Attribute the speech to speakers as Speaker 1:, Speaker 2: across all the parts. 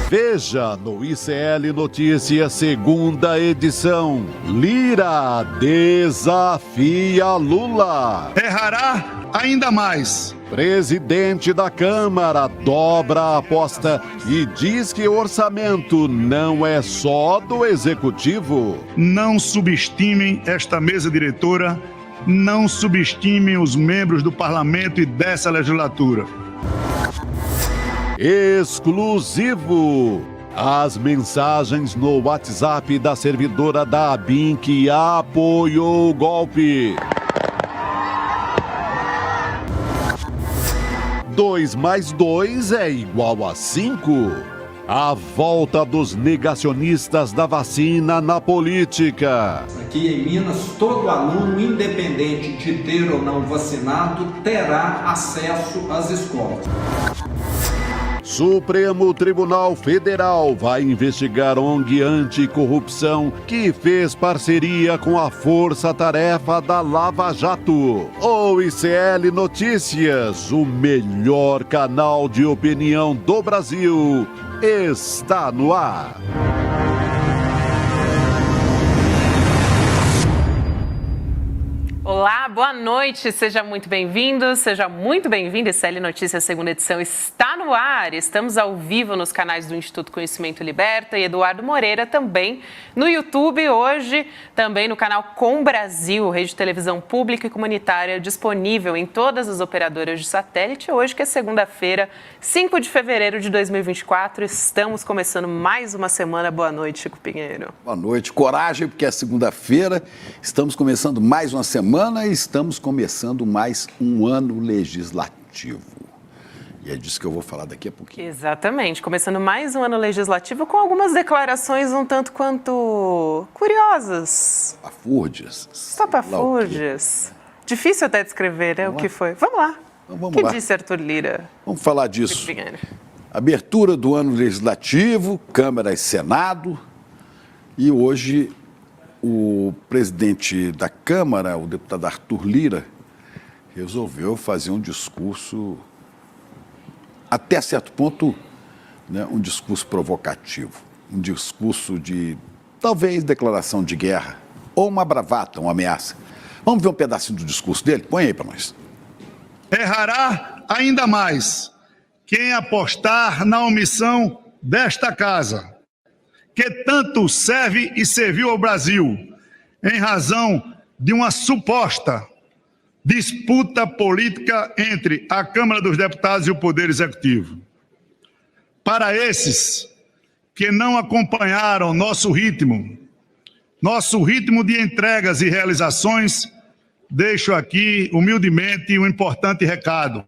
Speaker 1: Veja no ICL Notícias, segunda edição. Lira desafia Lula.
Speaker 2: Errará ainda mais.
Speaker 1: Presidente da Câmara dobra a aposta e diz que orçamento não é só do Executivo.
Speaker 2: Não subestimem esta mesa diretora, não subestimem os membros do Parlamento e dessa legislatura.
Speaker 1: Exclusivo. As mensagens no WhatsApp da servidora da ABIN que apoiou o golpe. 2 mais 2 é igual a 5. A volta dos negacionistas da vacina na política.
Speaker 3: Aqui em Minas, todo aluno, independente de ter ou não vacinado, terá acesso às escolas.
Speaker 1: Supremo Tribunal Federal vai investigar ONG anticorrupção que fez parceria com a Força Tarefa da Lava Jato. O ICL Notícias, o melhor canal de opinião do Brasil, está no ar.
Speaker 4: Olá, boa noite, seja muito bem-vindo, seja muito bem-vindo. ICL Notícias, segunda edição, está no ar. Estamos ao vivo nos canais do Instituto Conhecimento Liberta e Eduardo Moreira também no YouTube. Hoje, também no canal Com Brasil, rede de televisão pública e comunitária disponível em todas as operadoras de satélite. Hoje, que é segunda-feira, 5 de fevereiro de 2024, estamos começando mais uma semana. Boa noite, Chico Pinheiro.
Speaker 5: Boa noite, coragem, porque é segunda-feira, estamos começando mais uma semana e estamos começando mais um ano legislativo. E é disso que eu vou falar daqui a pouquinho.
Speaker 4: Exatamente, começando mais um ano legislativo com algumas declarações um tanto quanto curiosas.
Speaker 5: Estapafúrdias.
Speaker 4: Estapafúrdias. Difícil até descrever, né, o que foi. Vamos lá.
Speaker 5: Então, vamos
Speaker 4: o que
Speaker 5: lá.
Speaker 4: Disse Arthur Lira?
Speaker 5: Vamos falar disso. Abertura do ano legislativo, Câmara e Senado. E hoje o presidente da Câmara, o deputado Arthur Lira, resolveu fazer um discurso, até certo ponto, né, um discurso provocativo, um discurso de, talvez, declaração de guerra, ou uma bravata, uma ameaça. Vamos ver um pedacinho do discurso dele? Põe aí para nós.
Speaker 2: Errará ainda mais quem apostar na omissão desta casa, que tanto serve e serviu ao Brasil, em razão de uma suposta disputa política entre a Câmara dos Deputados e o Poder Executivo. Para esses que não acompanharam nosso ritmo de entregas e realizações, deixo aqui, humildemente, um importante recado.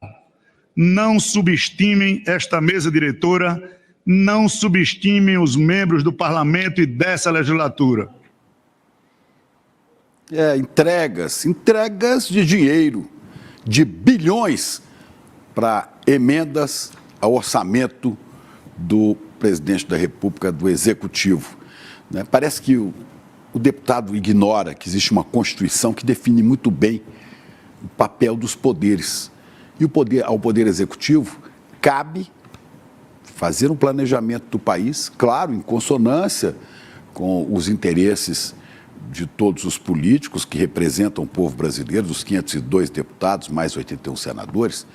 Speaker 2: Não subestimem esta mesa diretora, não subestimem os membros do Parlamento e dessa legislatura.
Speaker 5: Entregas de dinheiro, de bilhões para emendas ao orçamento do presidente da República, do Executivo. Né? Parece que o deputado ignora que existe uma Constituição que define muito bem o papel dos poderes. E ao Poder Executivo cabe fazer um planejamento do país, claro, em consonância com os interesses de todos os políticos que representam o povo brasileiro, dos 502 deputados, mais 81 senadores,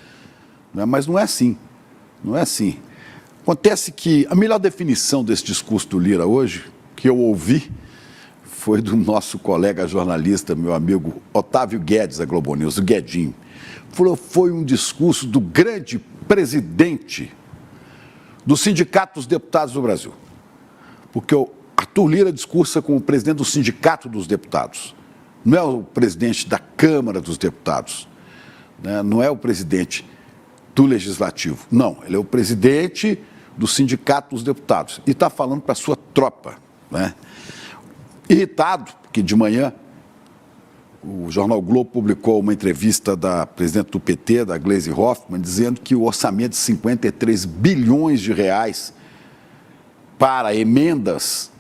Speaker 5: né? Mas não é assim, não é assim. Acontece que a melhor definição desse discurso do Lira hoje, que eu ouvi, foi do nosso colega jornalista, meu amigo Otávio Guedes, da Globo News, o Guedinho. Falou, foi um discurso do grande presidente do Sindicato dos Deputados do Brasil. Porque o Arthur Lira discursa com o presidente do Sindicato dos Deputados. Não é o presidente da Câmara dos Deputados, né? Não é o presidente do Legislativo. Não, ele é o presidente do Sindicato dos Deputados. E está falando para a sua tropa, né? Irritado, porque de manhã o jornal Globo publicou uma entrevista da presidente do PT, da Gleisi Hoffmann, dizendo que o orçamento de 53 bilhões de reais para emendas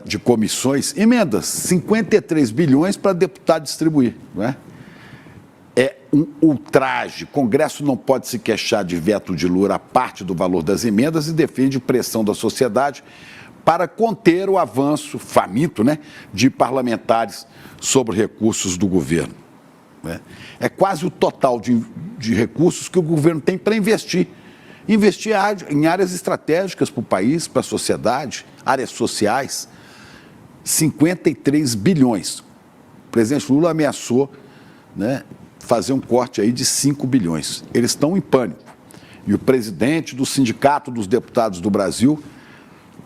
Speaker 5: de comissões, 53 bilhões para deputado distribuir, não é? é um ultraje. O Congresso não pode se queixar de veto de Lula a parte do valor das emendas e defende pressão da sociedade para conter o avanço faminto, né, de parlamentares sobre recursos do governo. Né? É quase o total de recursos que o governo tem para investir. Investir em áreas estratégicas para o país, para a sociedade, áreas sociais. 53 bilhões. O presidente Lula ameaçou, né, fazer um corte aí de 5 bilhões. Eles estão em pânico. E o presidente do Sindicato dos Deputados do Brasil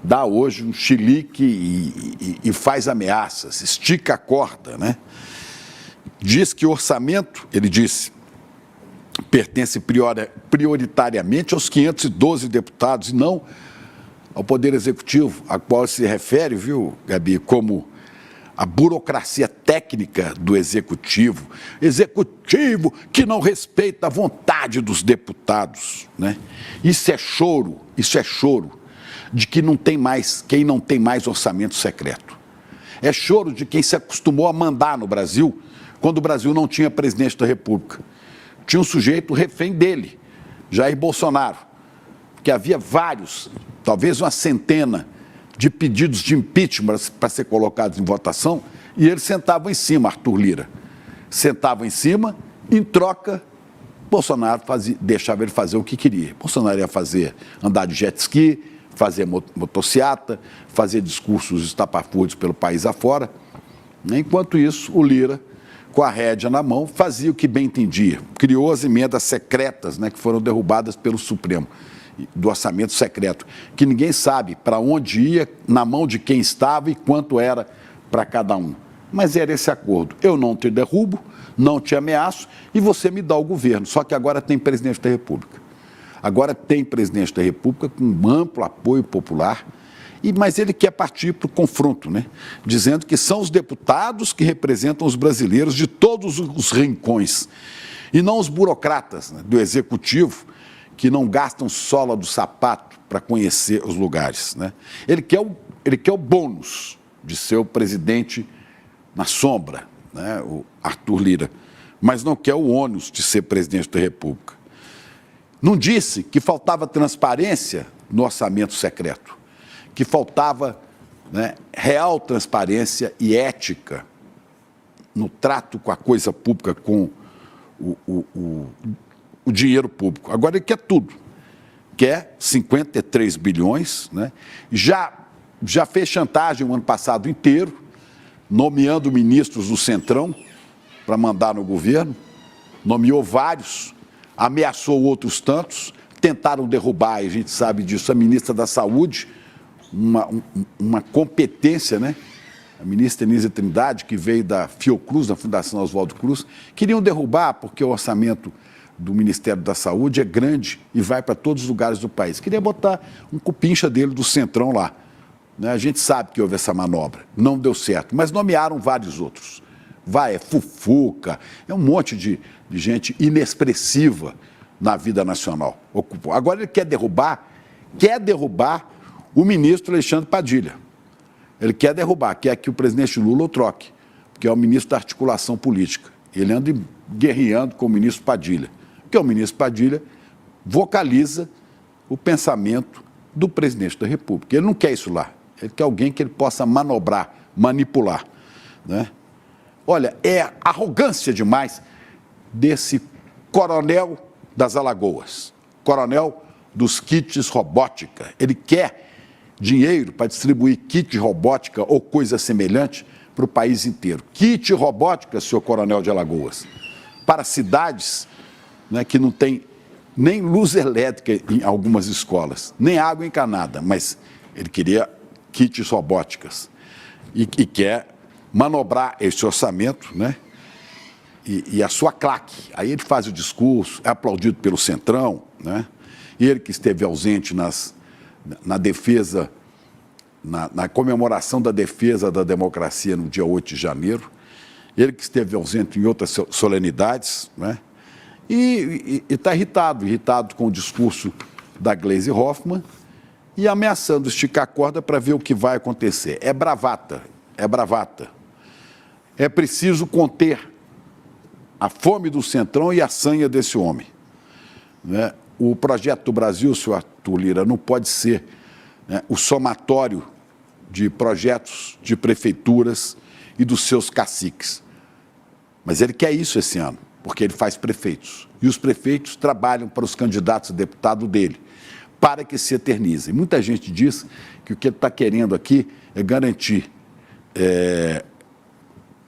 Speaker 5: dá hoje um chilique e faz ameaças, estica a corda, né? Diz que o orçamento, ele disse, pertence prioritariamente aos 512 deputados e não ao Poder Executivo, a qual se refere, viu, Gabi, como a burocracia técnica do Executivo, Executivo que não respeita a vontade dos deputados, né? Isso é choro de que não tem mais, quem não tem mais orçamento secreto. É choro de quem se acostumou a mandar no Brasil, quando o Brasil não tinha presidente da República. Tinha um sujeito refém dele, Jair Bolsonaro, que havia vários, talvez uma centena, de pedidos de impeachment para ser colocados em votação, e ele sentava em cima, Arthur Lira. Sentava em cima, em troca, Bolsonaro deixava ele fazer o que queria. Bolsonaro ia andar de jet ski, fazer motociata, fazer discursos estapafúrdios pelo país afora. Enquanto isso, o Lira, com a rédea na mão, fazia o que bem entendia. Criou as emendas secretas, né, que foram derrubadas pelo Supremo, do orçamento secreto, que ninguém sabe para onde ia, na mão de quem estava e quanto era para cada um. Mas era esse acordo. Eu não te derrubo, não te ameaço e você me dá o governo. Só que agora tem presidente da República. Agora tem presidente da República com um amplo apoio popular, mas ele quer partir para o confronto, né? Dizendo que são os deputados que representam os brasileiros de todos os rincões e não os burocratas, né, do Executivo, que não gastam sola do sapato para conhecer os lugares, né? Ele quer o bônus de ser o presidente na sombra, né, o Arthur Lira, mas não quer o ônus de ser presidente da República. Não disse que faltava transparência no orçamento secreto, que faltava, né, real transparência e ética no trato com a coisa pública, com o dinheiro público. Agora ele quer tudo. Quer 53 bilhões, né? Já fez chantagem o ano passado inteiro, nomeando ministros do Centrão para mandar no governo, nomeou vários, ameaçou outros tantos, tentaram derrubar, e a gente sabe disso, a ministra da Saúde, uma competência, né? A ministra Anísia Trindade, que veio da Fiocruz, da Fundação Oswaldo Cruz, queriam derrubar porque o orçamento do Ministério da Saúde é grande e vai para todos os lugares do país. Queria botar um cupincha dele do Centrão lá. Né? A gente sabe que houve essa manobra, não deu certo, mas nomearam vários outros. É Fufuca, é um monte de gente inexpressiva na vida nacional. Agora ele quer derrubar o ministro Alexandre Padilha. Ele quer que o presidente Lula o troque, porque é o ministro da articulação política. Ele anda guerreando com o ministro Padilha, porque o ministro Padilha vocaliza o pensamento do presidente da República. Ele não quer isso lá, ele quer alguém que ele possa manobrar, manipular, né? Olha, é arrogância demais desse coronel das Alagoas, coronel dos kits robótica. Ele quer dinheiro para distribuir kit robótica ou coisa semelhante para o país inteiro. Kit robótica, senhor coronel de Alagoas, para cidades, né, que não tem nem luz elétrica em algumas escolas, nem água encanada, mas ele queria kits robóticas e quer manobrar esse orçamento, né? E a sua claque. Aí ele faz o discurso, é aplaudido pelo Centrão, né? E ele que esteve ausente na defesa, na comemoração da defesa da democracia no dia 8 de janeiro, ele que esteve ausente em outras solenidades, né? E está irritado com o discurso da Gleisi Hoffmann e ameaçando esticar a corda para ver o que vai acontecer. É bravata. É preciso conter a fome do Centrão e a sanha desse homem. Né? O projeto do Brasil, senhor Arthur Lira, não pode ser, né, o somatório de projetos de prefeituras e dos seus caciques. Mas ele quer isso esse ano, porque ele faz prefeitos. E os prefeitos trabalham para os candidatos a deputado dele, para que se eternizem. Muita gente diz que o que ele está querendo aqui é garantir,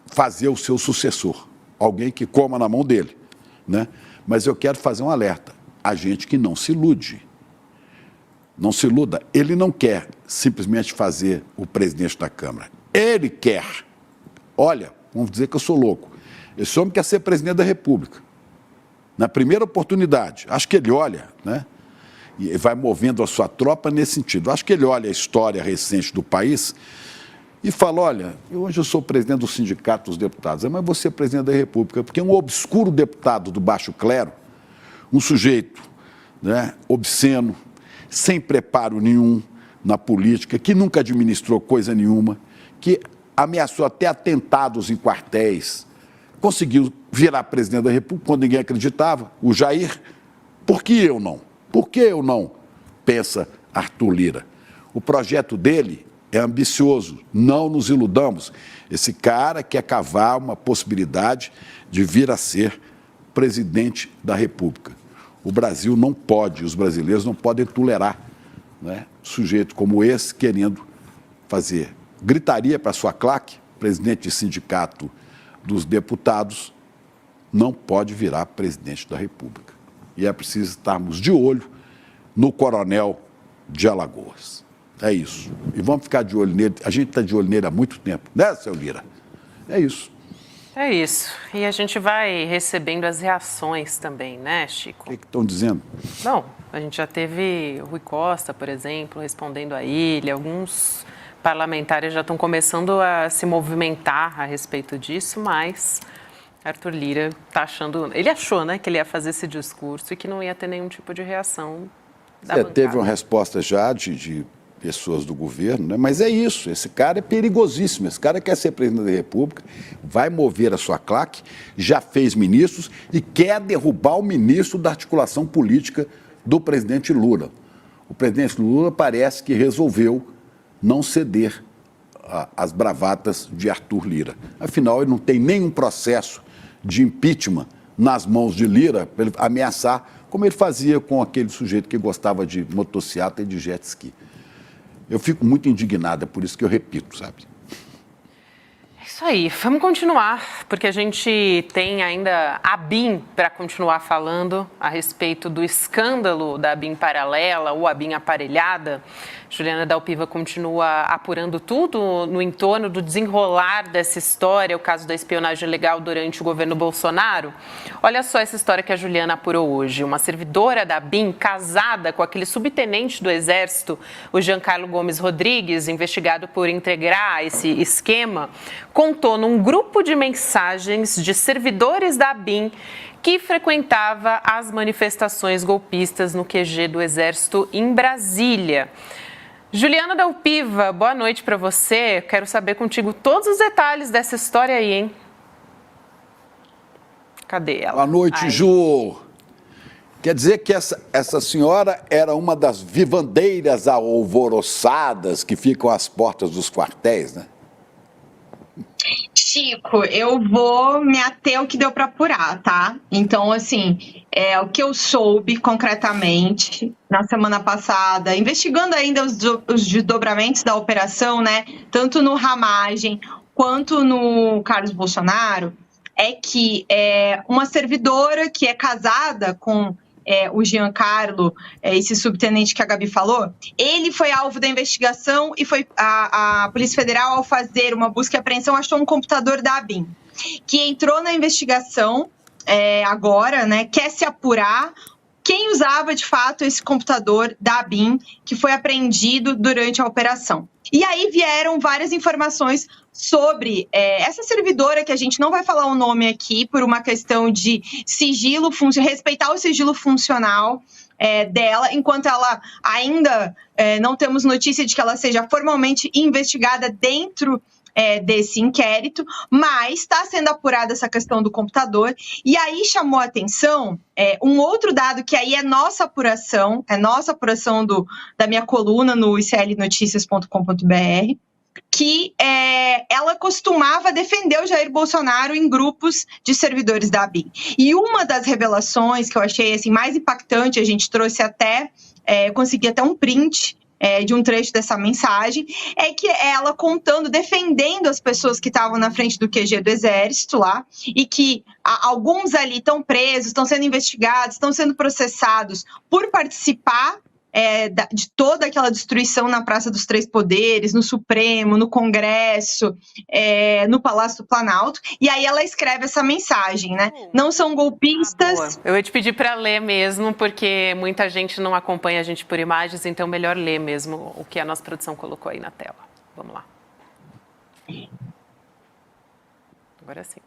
Speaker 5: fazer o seu sucessor, alguém que coma na mão dele. Né? Mas eu quero fazer um alerta, a gente que não se ilude. Não se iluda, ele não quer simplesmente fazer o presidente da Câmara. Ele quer, olha, vamos dizer que eu sou louco, esse homem quer ser presidente da República. Na primeira oportunidade, acho que ele olha, né? E vai movendo a sua tropa nesse sentido. Acho que ele olha a história recente do país e fala, olha, hoje eu sou presidente do Sindicato dos Deputados, mas vou ser presidente da República, porque um obscuro deputado do baixo clero, um sujeito, né, obsceno, sem preparo nenhum na política, que nunca administrou coisa nenhuma, que ameaçou até atentados em quartéis, conseguiu virar presidente da República quando ninguém acreditava, o Jair. Por que eu não? Por que eu não? Pensa Arthur Lira. O projeto dele é ambicioso, não nos iludamos. Esse cara quer cavar uma possibilidade de vir a ser presidente da República. O Brasil não pode, os brasileiros não podem tolerar, né, sujeito como esse querendo fazer gritaria para sua claque, presidente de sindicato dos deputados, não pode virar presidente da República. E é preciso estarmos de olho no Coronel de Alagoas. É isso. E vamos ficar de olho nele. A gente está de olho nele há muito tempo, né, seu Lira? É isso.
Speaker 4: É isso. E a gente vai recebendo as reações também, né, Chico?
Speaker 5: O que estão dizendo?
Speaker 4: Bom, a gente já teve Rui Costa, por exemplo, respondendo a ele. Alguns parlamentares já estão começando a se movimentar a respeito disso, mas Arthur Lira está achando... Ele achou, né, que ele ia fazer esse discurso e que não ia ter nenhum tipo de reação da bancada.
Speaker 5: Teve uma resposta já de pessoas do governo, né? Mas é isso, esse cara é perigosíssimo, esse cara quer ser presidente da República, vai mover a sua claque, já fez ministros e quer derrubar o ministro da articulação política do presidente Lula. O presidente Lula parece que resolveu não ceder às bravatas de Arthur Lira. Afinal, ele não tem nenhum processo de impeachment nas mãos de Lira para ele ameaçar, como ele fazia com aquele sujeito que gostava de motociata e de jet ski. Eu fico muito indignada, por isso que eu repito, sabe?
Speaker 4: É isso aí, vamos continuar, porque a gente tem ainda a BIM para continuar falando a respeito do escândalo da BIM paralela ou a BIM aparelhada. Juliana Dalpiva continua apurando tudo no entorno do desenrolar dessa história, o caso da espionagem ilegal durante o governo Bolsonaro. Olha só essa história que a Juliana apurou hoje. Uma servidora da BIM, casada com aquele subtenente do Exército, o Giancarlo Gomes Rodrigues, investigado por integrar esse esquema, contou num grupo de mensagens de servidores da BIM que frequentava as manifestações golpistas no QG do Exército em Brasília. Juliana Dalpiva, boa noite para você. Quero saber contigo todos os detalhes dessa história aí, hein? Cadê ela?
Speaker 5: Boa noite,
Speaker 4: aí.
Speaker 5: Ju. Quer dizer que essa senhora era uma das vivandeiras alvoroçadas que ficam às portas dos quartéis, né?
Speaker 6: Chico, eu vou me ater ao que deu para apurar, tá? Então, assim, o que eu soube concretamente na semana passada, investigando ainda os desdobramentos da operação, né? Tanto no Ramagem quanto no Carlos Bolsonaro, é que uma servidora que é casada com o Giancarlo, esse subtenente que a Gabi falou, ele foi alvo da investigação e foi a Polícia Federal, ao fazer uma busca e apreensão, achou um computador da ABIN, que entrou na investigação agora, né, quer se apurar quem usava de fato esse computador da ABIN, que foi apreendido durante a operação. E aí vieram várias informações sobre essa servidora, que a gente não vai falar o nome aqui, por uma questão de sigilo, respeitar o sigilo funcional dela, enquanto ela ainda não temos notícia de que ela seja formalmente investigada dentro desse inquérito, mas está sendo apurada essa questão do computador. E aí chamou a atenção um outro dado que aí é nossa apuração da minha coluna no iclnoticias.com.br, que ela costumava defender o Jair Bolsonaro em grupos de servidores da ABIN. E uma das revelações que eu achei assim, mais impactante, a gente trouxe até, consegui até um print de um trecho dessa mensagem, é que ela defendendo as pessoas que estavam na frente do QG do Exército lá, e que alguns ali estão presos, estão sendo investigados, estão sendo processados por participar de toda aquela destruição na Praça dos Três Poderes, no Supremo, no Congresso, no Palácio do Planalto, e aí ela escreve essa mensagem, né? Não são golpistas.
Speaker 4: Eu ia te pedir para ler mesmo, porque muita gente não acompanha a gente por imagens, então melhor ler mesmo o que a nossa produção colocou aí na tela. Vamos lá. Agora sim.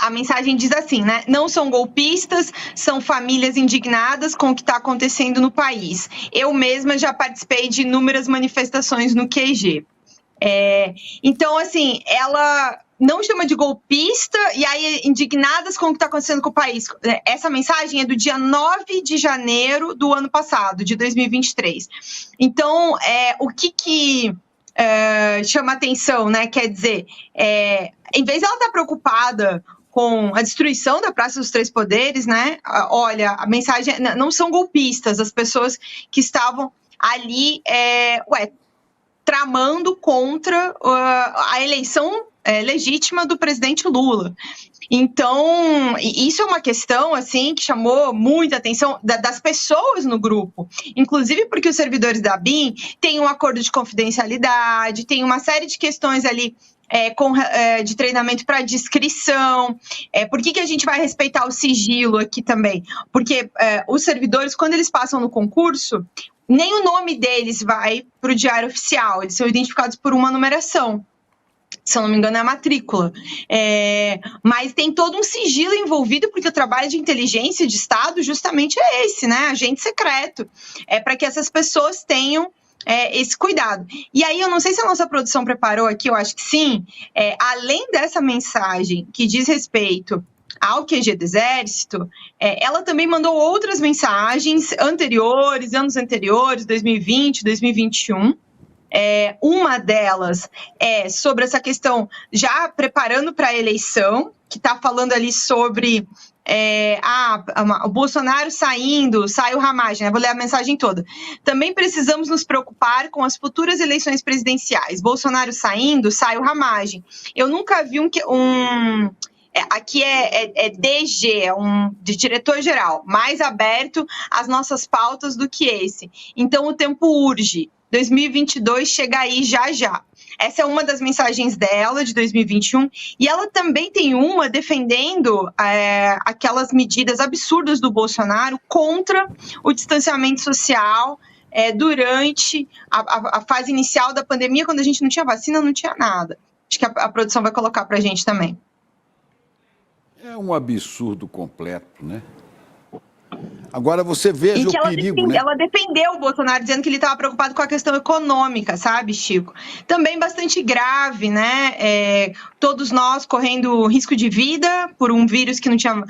Speaker 6: A mensagem diz assim, né? Não são golpistas, são famílias indignadas com o que está acontecendo no país. Eu mesma já participei de inúmeras manifestações no QG. Então, assim, ela não chama de golpista e aí indignadas com o que está acontecendo com o país. Essa mensagem é do dia 9 de janeiro do ano passado, de 2023. Então, o que chama atenção, né? Quer dizer, em vez de ela estar preocupada com a destruição da Praça dos Três Poderes, né? Olha, a mensagem não são golpistas, as pessoas que estavam ali, tramando contra a eleição legítima do presidente Lula. Então, isso é uma questão, assim, que chamou muita atenção das pessoas no grupo, inclusive porque os servidores da ABIN têm um acordo de confidencialidade, tem uma série de questões ali de treinamento para discrição. Por que a gente vai respeitar o sigilo aqui também? Porque os servidores, quando eles passam no concurso, nem o nome deles vai para o diário oficial, eles são identificados por uma numeração. Se eu não me engano, é a matrícula. Mas tem todo um sigilo envolvido, porque o trabalho de inteligência de Estado justamente é esse, né? Agente secreto. Para que essas pessoas tenham esse cuidado. E aí, eu não sei se a nossa produção preparou aqui, eu acho que sim. Além dessa mensagem que diz respeito ao QG do Exército, ela também mandou outras mensagens anteriores, anos anteriores, 2020, 2021. Uma delas é sobre essa questão já preparando para a eleição, que está falando ali sobre o Bolsonaro saindo, sai o Ramagem, né? Vou ler a mensagem toda. Também precisamos nos preocupar com as futuras eleições presidenciais. Bolsonaro saindo, sai o Ramagem. Eu nunca vi aqui é DG, de diretor-geral, mais aberto às nossas pautas do que esse. Então, o tempo urge. 2022 chega aí já. Essa é uma das mensagens dela, de 2021, e ela também tem uma defendendo aquelas medidas absurdas do Bolsonaro contra o distanciamento social durante a fase inicial da pandemia, quando a gente não tinha vacina, não tinha nada. Acho que a produção vai colocar para a gente também.
Speaker 5: É um absurdo completo, né? Agora você veja o perigo, né?
Speaker 6: Ela defendeu o Bolsonaro, dizendo que ele estava preocupado com a questão econômica, sabe, Chico? Também bastante grave, né? Todos nós correndo risco de vida por um vírus que não tinha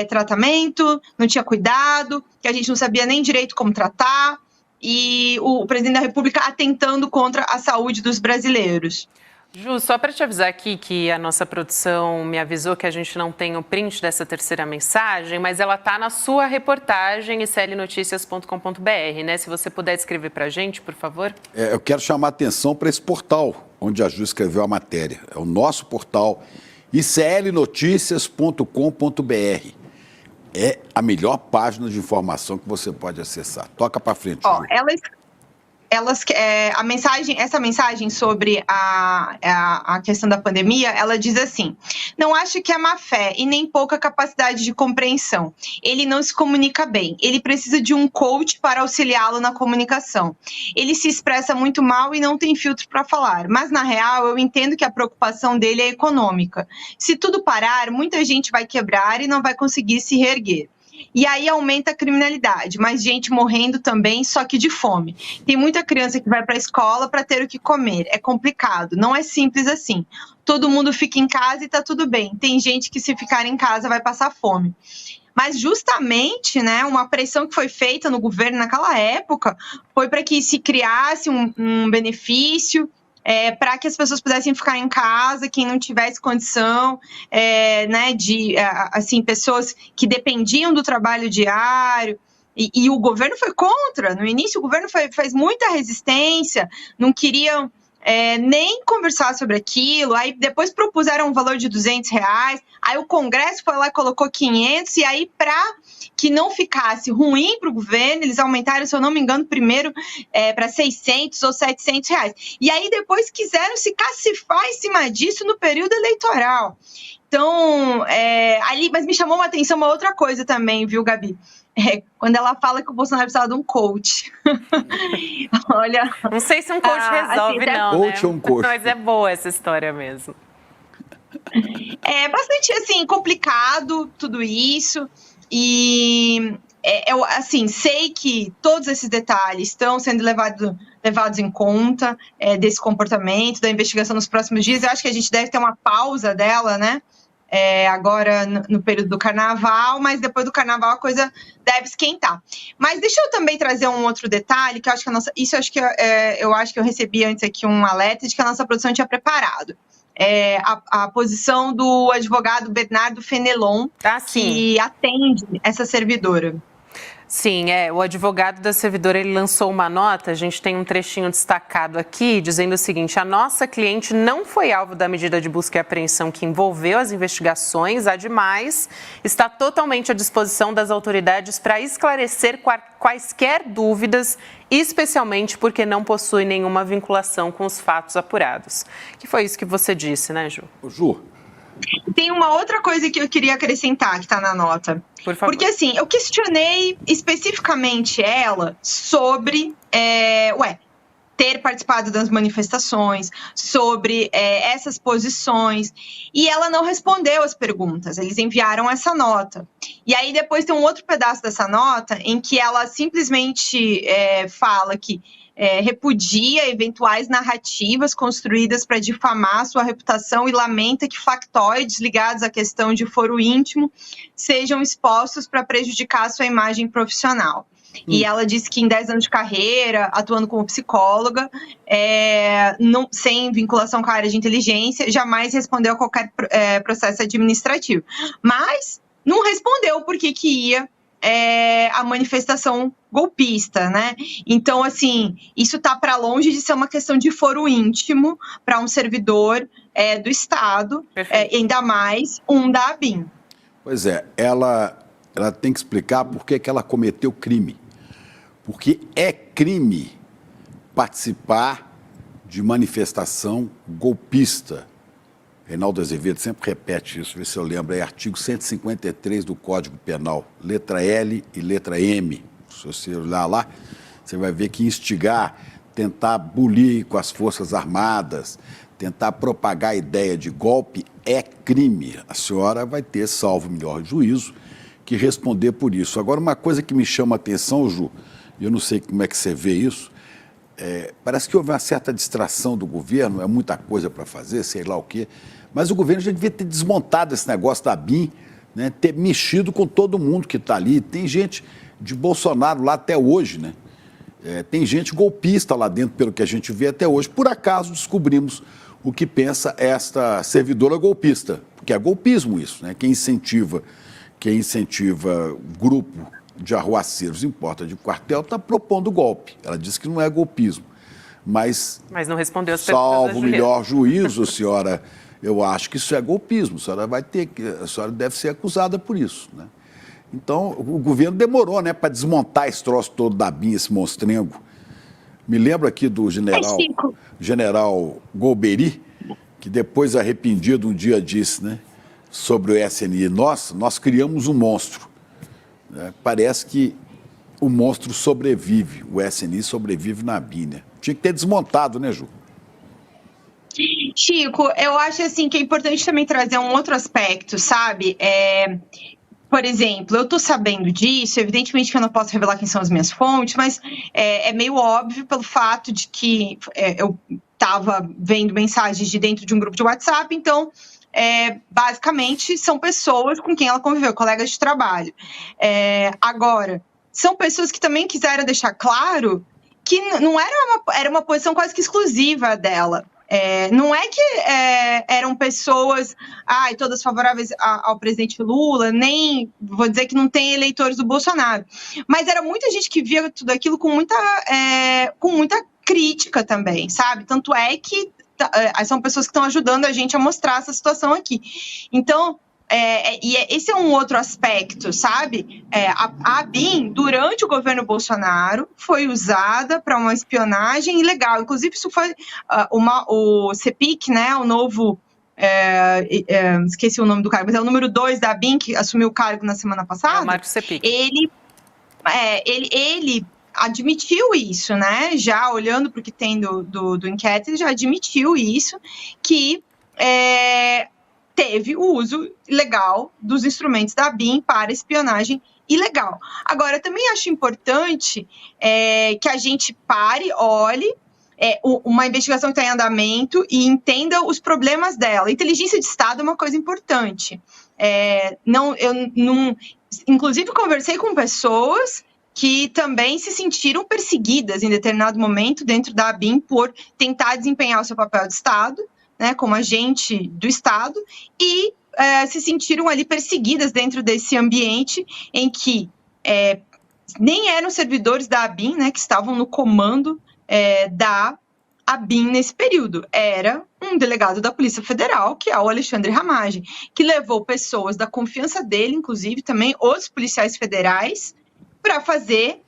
Speaker 6: tratamento, não tinha cuidado, que a gente não sabia nem direito como tratar, e o presidente da República atentando contra a saúde dos brasileiros.
Speaker 4: Ju, só para te avisar aqui que a nossa produção me avisou que a gente não tem o print dessa terceira mensagem, mas ela está na sua reportagem, iclnoticias.com.br, né? Se você puder escrever para a gente, por favor.
Speaker 5: Eu quero chamar a atenção para esse portal onde a Ju escreveu a matéria. É o nosso portal, iclnoticias.com.br. É a melhor página de informação que você pode acessar. Toca para frente, Ju.
Speaker 6: Essa mensagem sobre a questão da pandemia, ela diz assim: não acho que é má fé e nem pouca capacidade de compreensão. Ele não se comunica bem. Ele precisa de um coach para auxiliá-lo na comunicação. Ele se expressa muito mal e não tem filtro para falar. Mas, na real, eu entendo que a preocupação dele é econômica. Se tudo parar, muita gente vai quebrar e não vai conseguir se reerguer. e aí aumenta a criminalidade, mais gente morrendo também, só que de fome. Tem muita criança que vai para a escola para ter o que comer, é complicado, não é simples assim. Todo mundo fica em casa e tá tudo bem. Tem gente que se ficar em casa vai passar fome. Mas justamente, né, uma pressão que foi feita no governo naquela época foi para que se criasse um benefício para que as pessoas pudessem ficar em casa, quem não tivesse condição, né, de, assim, pessoas que dependiam do trabalho diário. E o governo foi contra. No início, o governo fez muita resistência, não queriam nem conversar sobre aquilo. Aí depois propuseram um valor de R$200. Aí o Congresso foi lá e colocou 500. E aí, para que não ficasse ruim para o governo, eles aumentaram, se eu não me engano, primeiro para R$600 ou R$700. E aí depois quiseram se cacifar em cima disso no período eleitoral. Então, ali, mas me chamou uma atenção uma outra coisa também, viu, Gabi? Quando ela fala que o Bolsonaro precisava de um coach. Olha.
Speaker 4: Não sei se um coach resolve, assim, não.
Speaker 5: Coach, né? Ou um coach.
Speaker 4: Mas é boa essa história mesmo.
Speaker 6: É bastante, assim, complicado tudo isso. E eu, assim, sei que todos esses detalhes estão sendo levados em conta desse comportamento, da investigação nos próximos dias. Eu acho que a gente deve ter uma pausa dela, né? Agora no período do carnaval, mas depois do carnaval a coisa deve esquentar. Mas deixa eu também trazer um outro detalhe, que eu acho que eu acho que eu recebi antes aqui um alerta de que a nossa produção tinha preparado. A posição do advogado Bernardo Fenelon, que atende essa servidora.
Speaker 4: Sim, o advogado da servidora, ele lançou uma nota, a gente tem um trechinho destacado aqui, dizendo o seguinte: a nossa cliente não foi alvo da medida de busca e apreensão que envolveu as investigações, ademais, está totalmente à disposição das autoridades para esclarecer quaisquer dúvidas, especialmente porque não possui nenhuma vinculação com os fatos apurados. Que foi isso que você disse, né, Ju?
Speaker 5: Ju.
Speaker 6: Tem uma outra coisa que eu queria acrescentar que está na nota.
Speaker 4: Por favor.
Speaker 6: Porque, assim, eu questionei especificamente ela sobre ter participado das manifestações, sobre essas posições, e ela não respondeu as perguntas. Eles enviaram essa nota. E aí depois tem um outro pedaço dessa nota em que ela simplesmente fala que repudia eventuais narrativas construídas para difamar sua reputação e lamenta que factóides ligados à questão de foro íntimo sejam expostos para prejudicar sua imagem profissional. E ela disse que em 10 anos de carreira, atuando como psicóloga, sem vinculação com a área de inteligência, jamais respondeu a qualquer processo administrativo. Mas não respondeu por que ia a manifestação golpista, né? Então, assim, isso está para longe de ser uma questão de foro íntimo para um servidor do Estado, ainda mais da ABIN.
Speaker 5: Pois ela tem que explicar por que ela cometeu crime. Porque é crime participar de manifestação golpista. Reinaldo Azevedo sempre repete isso, vê se eu lembro, artigo 153 do Código Penal, letra L e letra M. Se você olhar lá, você vai ver que instigar, tentar bulir com as Forças Armadas, tentar propagar a ideia de golpe é crime. A senhora vai ter, salvo melhor juízo, que responder por isso. Agora, uma coisa que me chama a atenção, Ju, eu não sei como é que você vê isso, parece que houve uma certa distração do governo, é muita coisa para fazer, sei lá o quê, mas o governo já devia ter desmontado esse negócio da ABIN, né, ter mexido com todo mundo que está ali. Tem gente de Bolsonaro lá até hoje, né? Tem gente golpista lá dentro, pelo que a gente vê até hoje. Por acaso descobrimos o que pensa esta servidora golpista, porque é golpismo isso, né? Quem incentiva grupo de arruaceiros em porta de quartel está propondo golpe. Ela disse que não é golpismo, mas
Speaker 4: não respondeu as perguntas.
Speaker 5: Salvo o melhor juízo, senhora, eu acho que isso é golpismo. A senhora deve ser acusada por isso, né? Então, o governo demorou, né, para desmontar esse troço todo da ABIN, esse monstrengo. Me lembro aqui do general Golbery, que depois, arrependido, um dia disse, né, sobre o SNI, nós criamos um monstro. Parece que o monstro sobrevive, o SNI sobrevive na ABIN, né? Tinha que ter desmontado, né, Ju?
Speaker 6: Chico, eu acho assim que é importante também trazer um outro aspecto, sabe? por exemplo, eu tô sabendo disso, evidentemente que eu não posso revelar quem são as minhas fontes, mas é meio óbvio pelo fato de que eu estava vendo mensagens de dentro de um grupo de WhatsApp, então, basicamente, são pessoas com quem ela conviveu, colegas de trabalho. Agora, são pessoas que também quiseram deixar claro que não era uma posição quase que exclusiva dela. Não é que eram pessoas todas favoráveis ao presidente Lula, nem vou dizer que não tem eleitores do Bolsonaro, mas era muita gente que via tudo aquilo com muita crítica também, sabe? Tanto é que são pessoas que estão ajudando a gente a mostrar essa situação aqui. Então, esse é um outro aspecto, sabe? A ABIN, durante o governo Bolsonaro, foi usada para uma espionagem ilegal. Inclusive, isso foi o CEPIC, né? O novo... esqueci o nome do cargo, mas é o número 2 da ABIN, que assumiu o cargo na semana passada.
Speaker 4: O Marco CEPIC.
Speaker 6: Ele admitiu isso, né? Já olhando para o que tem do inquérito, ele já admitiu isso, que... teve o uso ilegal dos instrumentos da ABIN para espionagem ilegal. Agora, também acho importante que a gente pare, olhe uma investigação que está em andamento e entenda os problemas dela. Inteligência de Estado é uma coisa importante. Inclusive, conversei com pessoas que também se sentiram perseguidas em determinado momento dentro da ABIN por tentar desempenhar o seu papel de Estado, né, como agente do Estado, e se sentiram ali perseguidas dentro desse ambiente em que nem eram servidores da ABIN, né, que estavam no comando da ABIN nesse período. Era um delegado da Polícia Federal, que é o Alexandre Ramagem, que levou pessoas da confiança dele, inclusive também os policiais federais, para fazer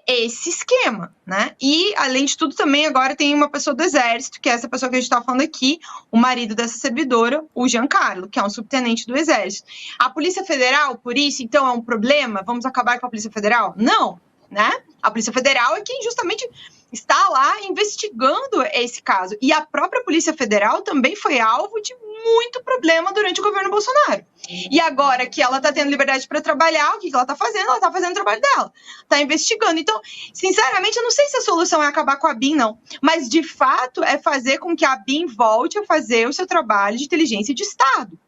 Speaker 6: esse esquema, né? E, além de tudo, também agora tem uma pessoa do Exército, que é essa pessoa que a gente está falando aqui, o marido dessa servidora, o Giancarlo, que é um subtenente do Exército. A Polícia Federal, por isso, então, é um problema? Vamos acabar com a Polícia Federal? Não, né? A Polícia Federal é quem justamente está lá investigando esse caso. E a própria Polícia Federal também foi alvo de muito problema durante o governo Bolsonaro. E agora que ela está tendo liberdade para trabalhar, o que ela está fazendo? Ela está fazendo o trabalho dela, está investigando. Então, sinceramente, eu não sei se a solução é acabar com a ABIN, não. Mas, de fato, é fazer com que a ABIN volte a fazer o seu trabalho de inteligência de Estado.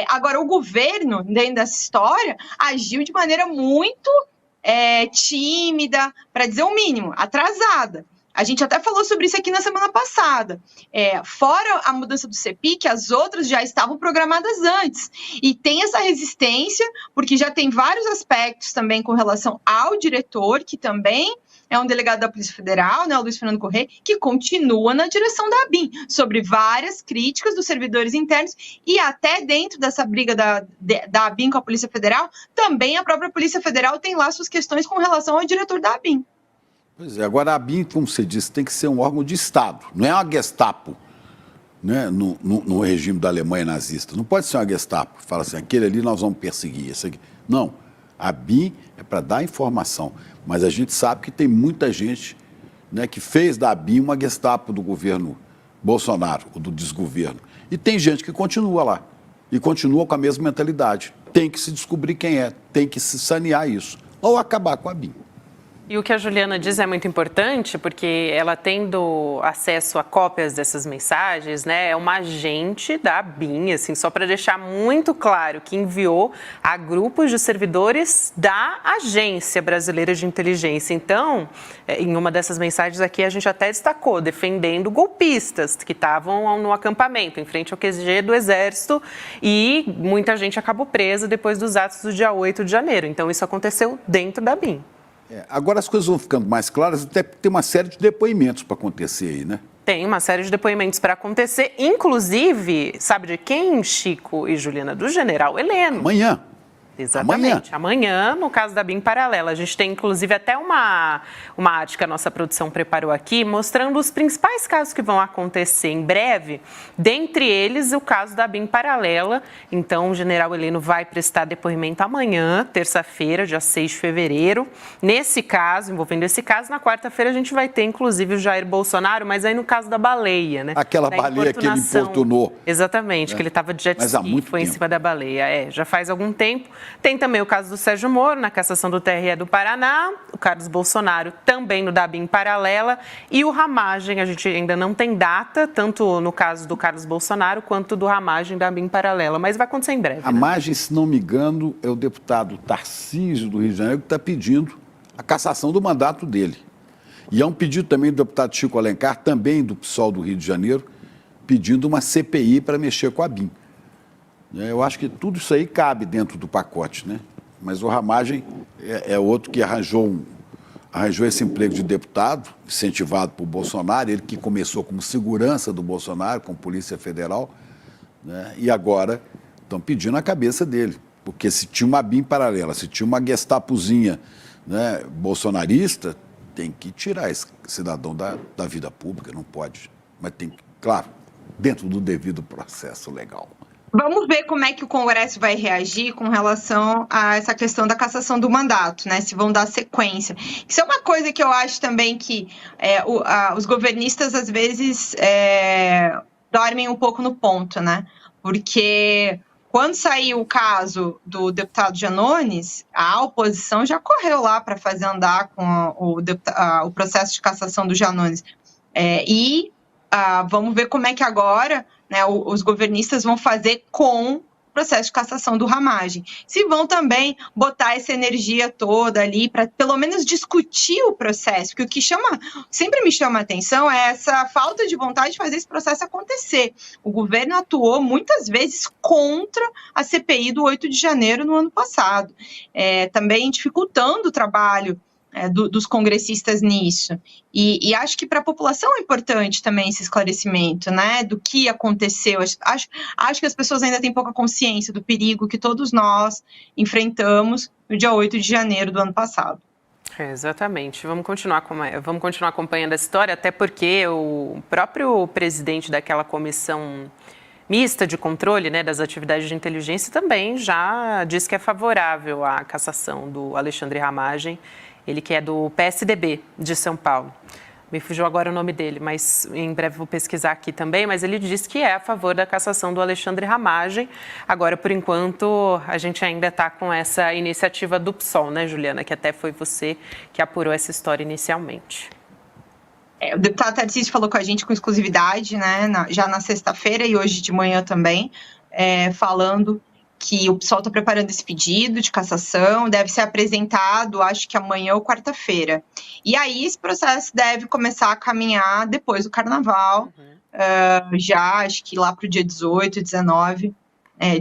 Speaker 6: Agora, o governo, dentro dessa história, agiu de maneira muito tímida, para dizer o mínimo, atrasada. A gente até falou sobre isso aqui na semana passada. Fora a mudança do CEPIC, as outras já estavam programadas antes. E tem essa resistência, porque já tem vários aspectos também com relação ao diretor, que também é um delegado da Polícia Federal, né, o Luiz Fernando Correia, que continua na direção da ABIN, sobre várias críticas dos servidores internos e até dentro dessa briga da ABIN com a Polícia Federal, também a própria Polícia Federal tem lá suas questões com relação ao diretor da ABIN.
Speaker 5: Pois é, agora a ABIN, como você disse, tem que ser um órgão de Estado, não é uma Gestapo, né, no regime da Alemanha nazista. Não pode ser uma Gestapo, fala assim, aquele ali nós vamos perseguir, esse aqui. Não, a ABIN é para dar informação, mas a gente sabe que tem muita gente, né, que fez da ABIN uma Gestapo do governo Bolsonaro, ou do desgoverno. E tem gente que continua lá, e continua com a mesma mentalidade. Tem que se descobrir quem é, tem que se sanear isso, ou acabar com a ABIN.
Speaker 4: E o que a Juliana diz é muito importante, porque ela tendo acesso a cópias dessas mensagens, né, é uma agente da ABIN, assim, só para deixar muito claro que enviou a grupos de servidores da Agência Brasileira de Inteligência. Então, em uma dessas mensagens aqui, a gente até destacou, defendendo golpistas que estavam no acampamento, em frente ao QG do Exército, e muita gente acabou presa depois dos atos do dia 8 de janeiro. Então, isso aconteceu dentro da ABIN.
Speaker 5: Agora as coisas vão ficando mais claras, até tem uma série de depoimentos para acontecer aí, né?
Speaker 4: Tem uma série de depoimentos para acontecer, inclusive, sabe de quem, Chico e Juliana? Do general Heleno.
Speaker 5: Amanhã.
Speaker 4: Exatamente. Amanhã, no caso da ABIN Paralela. A gente tem, inclusive, até uma arte que a nossa produção preparou aqui, mostrando os principais casos que vão acontecer em breve, dentre eles o caso da ABIN Paralela. Então, o general Heleno vai prestar depoimento amanhã, terça-feira, dia 6 de fevereiro. Nesse caso, envolvendo esse caso, na quarta-feira a gente vai ter, inclusive, o Jair Bolsonaro, mas aí no caso da baleia, né?
Speaker 5: Aquela baleia que ele importunou.
Speaker 4: Exatamente, que ele estava de jet ski, foi em cima da baleia. Já faz algum tempo. Tem também o caso do Sérgio Moro, na cassação do TRE do Paraná, o Carlos Bolsonaro também no da BIM paralela e o Ramagem, a gente ainda não tem data, tanto no caso do Carlos Bolsonaro quanto do Ramagem da BIM paralela, mas vai acontecer em breve.
Speaker 5: Ramagem, se não me engano, é o deputado Tarcísio do Rio de Janeiro que está pedindo a cassação do mandato dele. E há um pedido também do deputado Chico Alencar, também do PSOL do Rio de Janeiro, pedindo uma CPI para mexer com a BIM. Eu acho que tudo isso aí cabe dentro do pacote, né? Mas o Ramagem é outro que arranjou esse emprego de deputado, incentivado por Bolsonaro, ele que começou como segurança do Bolsonaro, com Polícia Federal, né? E agora estão pedindo a cabeça dele, porque se tinha uma BIM paralela, se tinha uma Gestapozinha, né, bolsonarista, tem que tirar esse cidadão da vida pública, não pode. Mas tem que, claro, dentro do devido processo legal.
Speaker 6: Vamos ver como é que o Congresso vai reagir com relação a essa questão da cassação do mandato, né? Se vão dar sequência. Isso é uma coisa que eu acho também que os governistas, às vezes, dormem um pouco no ponto, né? Porque quando saiu o caso do deputado Janones, a oposição já correu lá para fazer andar com o processo de cassação do Janones. Vamos ver como é que agora, né, os governistas vão fazer com o processo de cassação do Ramagem. Se vão também botar essa energia toda ali para pelo menos discutir o processo, porque o que sempre me chama a atenção é essa falta de vontade de fazer esse processo acontecer. O governo atuou muitas vezes contra a CPI do 8 de janeiro no ano passado, também dificultando o trabalho dos congressistas nisso. E acho que para a população é importante também esse esclarecimento, né, do que aconteceu. Acho que as pessoas ainda têm pouca consciência do perigo que todos nós enfrentamos no dia 8 de janeiro do ano passado.
Speaker 4: Exatamente. Vamos continuar acompanhando essa história, até porque o próprio presidente daquela comissão mista de controle, né, das atividades de inteligência também já disse que é favorável à cassação do Alexandre Ramagem, ele que é do PSDB de São Paulo. Me fugiu agora o nome dele, mas em breve vou pesquisar aqui também, mas ele disse que é a favor da cassação do Alexandre Ramagem. Agora, por enquanto, a gente ainda está com essa iniciativa do PSOL, né, Juliana, que até foi você que apurou essa história inicialmente.
Speaker 6: O deputado Tarcísio falou com a gente com exclusividade, né, já na sexta-feira e hoje de manhã também, falando que o PSOL está preparando esse pedido de cassação, deve ser apresentado, acho que amanhã ou quarta-feira. E aí esse processo deve começar a caminhar depois do Carnaval, já acho que lá para o dia 18, 19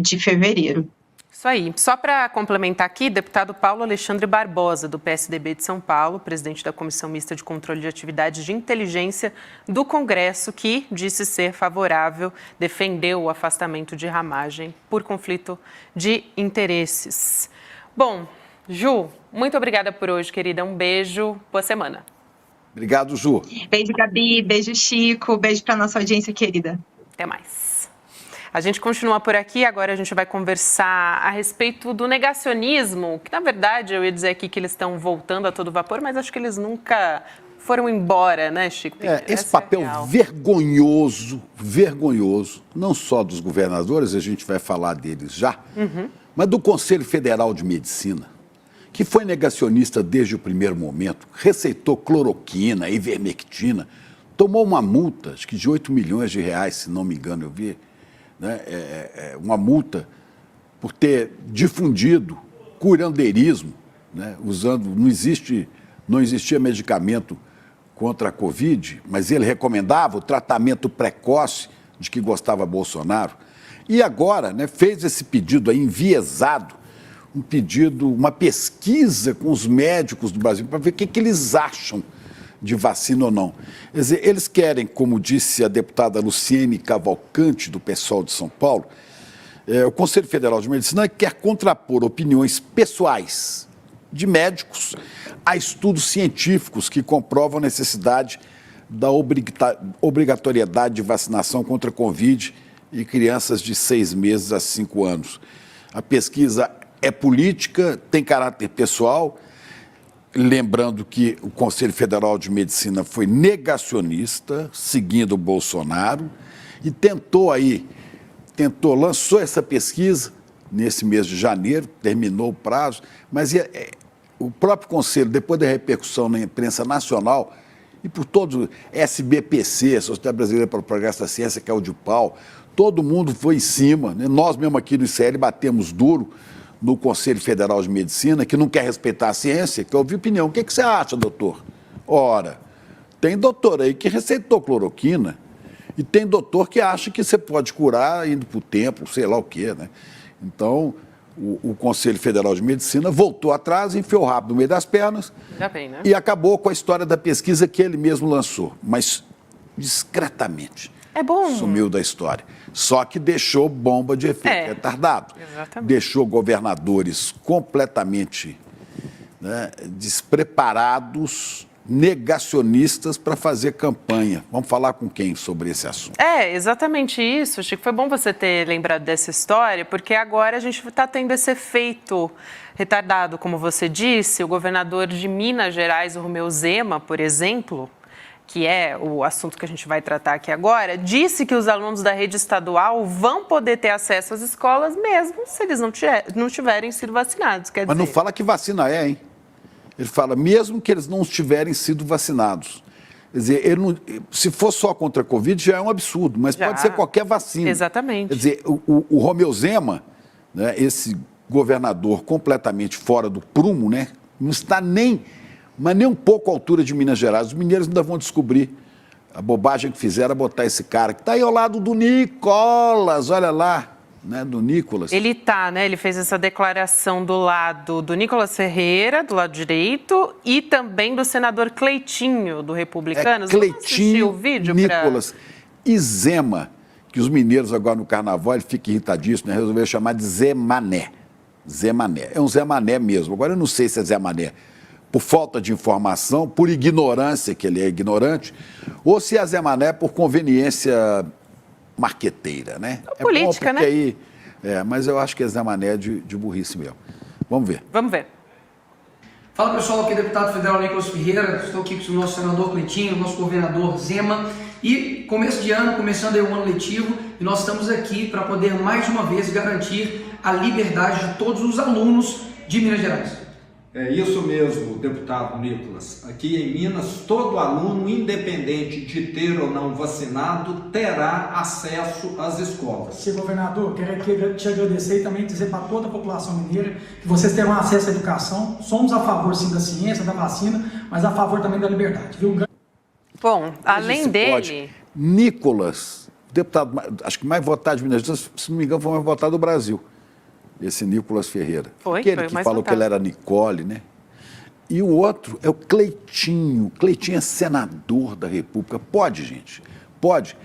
Speaker 6: de fevereiro.
Speaker 4: Isso aí. Só para complementar aqui, deputado Paulo Alexandre Barbosa, do PSDB de São Paulo, presidente da Comissão Mista de Controle de Atividades de Inteligência do Congresso, que disse ser favorável, defendeu o afastamento de Ramagem por conflito de interesses. Bom, Ju, muito obrigada por hoje, querida. Um beijo, boa semana.
Speaker 5: Obrigado, Ju.
Speaker 6: Beijo, Gabi, beijo, Chico, beijo para nossa audiência querida.
Speaker 4: Até mais. A gente continua por aqui, agora a gente vai conversar a respeito do negacionismo, que na verdade eu ia dizer aqui que eles estão voltando a todo vapor, mas acho que eles nunca foram embora, né, Chico?
Speaker 5: Esse papel vergonhoso, não só dos governadores, a gente vai falar deles já, mas do Conselho Federal de Medicina, que foi negacionista desde o primeiro momento, receitou cloroquina, ivermectina, tomou uma multa, acho que de 8 milhões de reais, se não me engano, eu vi, né, uma multa por ter difundido curandeirismo, né, usando, não existia medicamento contra a Covid, mas ele recomendava o tratamento precoce de que gostava Bolsonaro. E agora, né, fez esse pedido aí enviesado, uma pesquisa com os médicos do Brasil para ver o que eles acham de vacina ou não. Quer dizer, eles querem, como disse a deputada Luciene Cavalcante, do PSOL de São Paulo, o Conselho Federal de Medicina quer contrapor opiniões pessoais de médicos a estudos científicos que comprovam a necessidade da obrigatoriedade de vacinação contra a Covid em crianças de 6 meses a 5 anos. A pesquisa é política, tem caráter pessoal. Lembrando que o Conselho Federal de Medicina foi negacionista, seguindo o Bolsonaro, e lançou essa pesquisa nesse mês de janeiro, terminou o prazo, mas o próprio Conselho, depois da repercussão na imprensa nacional, e por todos, SBPC, Sociedade Brasileira para o Progresso da Ciência, que é o de pau, todo mundo foi em cima, né? Nós mesmo aqui no ICL batemos duro no Conselho Federal de Medicina, que não quer respeitar a ciência, que ouviu opinião. O que você acha, doutor? Ora, tem doutor aí que receitou cloroquina e tem doutor que acha que você pode curar indo para o templo, sei lá o quê, né? Então, o Conselho Federal de Medicina voltou atrás, enfiou o rabo no meio das pernas
Speaker 4: né?
Speaker 5: E acabou com a história da pesquisa que ele mesmo lançou, mas discretamente.
Speaker 4: É bom.
Speaker 5: Sumiu da história. Só que deixou bomba de efeito retardado.
Speaker 4: Exatamente.
Speaker 5: Deixou governadores completamente, né, despreparados, negacionistas para fazer campanha. Vamos falar com quem sobre esse assunto?
Speaker 4: É, exatamente isso, Chico. Foi bom você ter lembrado dessa história, porque agora a gente está tendo esse efeito retardado, como você disse. O governador de Minas Gerais, o Romeu Zema, por exemplo, que é o assunto que a gente vai tratar aqui agora, disse que os alunos da rede estadual vão poder ter acesso às escolas mesmo se eles não tiverem sido vacinados.
Speaker 5: Mas não fala que vacina é, hein? Ele fala, mesmo que eles não tiverem sido vacinados. Quer dizer, se for só contra a Covid, já é um absurdo, mas pode ser qualquer vacina.
Speaker 4: Exatamente.
Speaker 5: Quer dizer, o Romeu Zema, né, esse governador completamente fora do prumo, né, não está mas nem um pouco à altura de Minas Gerais. Os mineiros ainda vão descobrir a bobagem que fizeram botar esse cara, que está aí ao lado do Nicolas, olha lá. Né, do Nicolas.
Speaker 4: Ele né? Ele fez essa declaração do lado do Nicolas Ferreira, do lado direito, e também do senador Cleitinho, do Republicanos.
Speaker 5: Cleitinho,
Speaker 4: o vídeo
Speaker 5: Nicolas e Zema, que os mineiros agora no carnaval, ele fica irritadíssimo, né? Resolveram chamar de Zé Mané. Zé Mané. É um Zé Mané mesmo. Agora eu não sei se é Zé Mané por falta de informação, por ignorância, que ele é ignorante, ou se é Zé Mané por conveniência marqueteira, né?
Speaker 4: Política, né?
Speaker 5: Aí, mas eu acho que é Zé Mané de burrice mesmo. Vamos ver.
Speaker 4: Vamos ver.
Speaker 7: Fala pessoal, aqui é o deputado federal Nicolas Ferreira, estou aqui com o nosso senador Cleitinho, nosso governador Zema, e começo de ano, começando aí o ano letivo, e nós estamos aqui para poder mais uma vez garantir a liberdade de todos os alunos de Minas Gerais.
Speaker 3: É isso mesmo, deputado Nicolas. Aqui em Minas, todo aluno, independente de ter ou não vacinado, terá acesso às escolas.
Speaker 8: Sim, governador, quero te agradecer e também dizer para toda a população mineira que vocês terão acesso à educação. Somos a favor, sim, da ciência, da vacina, mas a favor também da liberdade, viu?
Speaker 4: Bom, além dele...
Speaker 5: Nicolas, deputado, acho que mais votado de Minas Gerais, se não me engano, foi mais votado do Brasil. Esse Nicolas Ferreira.
Speaker 4: Foi
Speaker 5: Aquele que falou que ele era Nicole, né? E o outro é o Cleitinho. Cleitinho é senador da República. Pode, gente? Pode.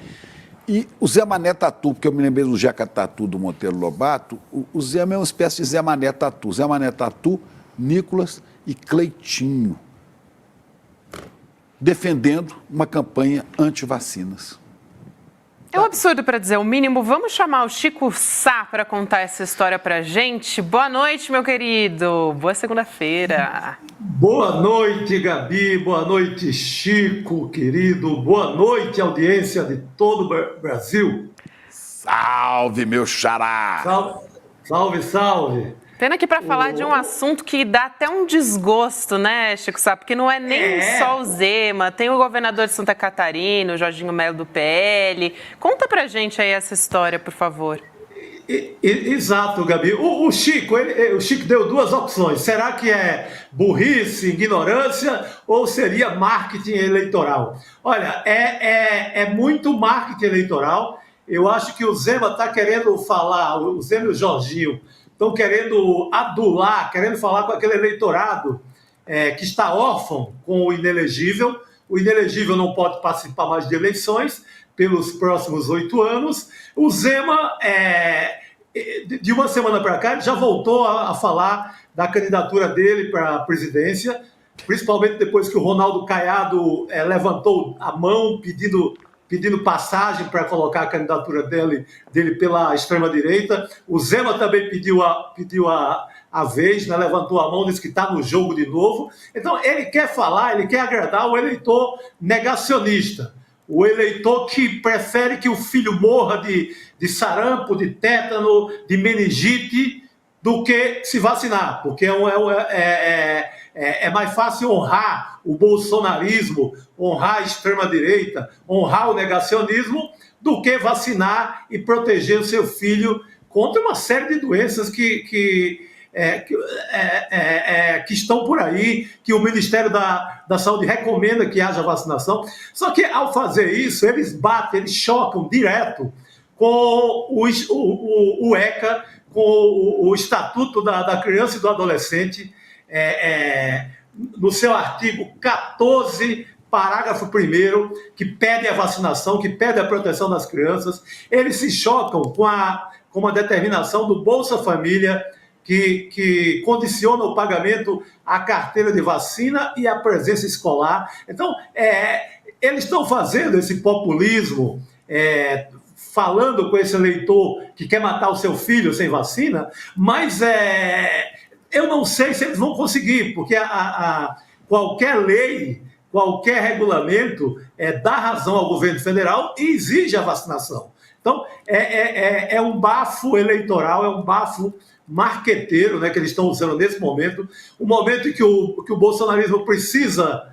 Speaker 5: E o Zé Mané Tatu, porque eu me lembrei do Jeca Tatu do Monteiro Lobato, o Zé é uma espécie de Zé Mané Tatu. Zé Mané Tatu, Nicolas e Cleitinho. Defendendo uma campanha anti-vacinas.
Speaker 4: É um absurdo, para dizer o mínimo. Vamos chamar o Chico Sá para contar essa história para a gente. Boa noite, meu querido. Boa segunda-feira.
Speaker 9: Boa noite, Gabi. Boa noite, Chico, querido. Boa noite, audiência de todo o Brasil.
Speaker 5: Salve, meu xará.
Speaker 9: Salve, salve.
Speaker 4: Pena que para falar de um assunto que dá até um desgosto, né, Chico Sá? Porque não é nem só o Zema, tem o governador de Santa Catarina, o Jorginho Melo do PL. Conta pra gente aí essa história, por favor.
Speaker 9: Exato, Gabi. O Chico deu duas opções. Será que é burrice, ignorância ou seria marketing eleitoral? Olha, é muito marketing eleitoral. Eu acho que o Zema está querendo falar, o Zema e o Jorginho estão querendo adular, querendo falar com aquele eleitorado que está órfão com o inelegível. O inelegível não pode participar mais de eleições pelos próximos 8 anos. O Zema, de uma semana para cá, já voltou a falar da candidatura dele para a presidência, principalmente depois que o Ronaldo Caiado levantou a mão pedindo passagem para colocar a candidatura dele pela extrema-direita. O Zema também pediu a vez, né? Levantou a mão, disse que está no jogo de novo. Então, ele quer falar, ele quer agradar o eleitor negacionista. o eleitor que prefere que o filho morra de sarampo, de tétano, de meningite, do que se vacinar, porque é mais fácil honrar o bolsonarismo, honrar a extrema-direita, honrar o negacionismo, do que vacinar e proteger o seu filho contra uma série de doenças que estão por aí, que o Ministério da Saúde recomenda que haja vacinação. Só que, ao fazer isso, eles chocam direto com o ECA, com o Estatuto da Criança e do Adolescente, no seu artigo 14, parágrafo 1º, que pede a vacinação, que pede a proteção das crianças. Eles se chocam com a determinação do Bolsa Família, que condiciona o pagamento à carteira de vacina e à presença escolar. Então, eles estão fazendo esse populismo, falando com esse eleitor que quer matar o seu filho sem vacina, mas eu não sei se eles vão conseguir, porque qualquer lei, qualquer regulamento dá razão ao governo federal e exige a vacinação. Então, é um bafo eleitoral, é um bafo marqueteiro, né, que eles estão usando nesse momento, um momento em que o bolsonarismo precisa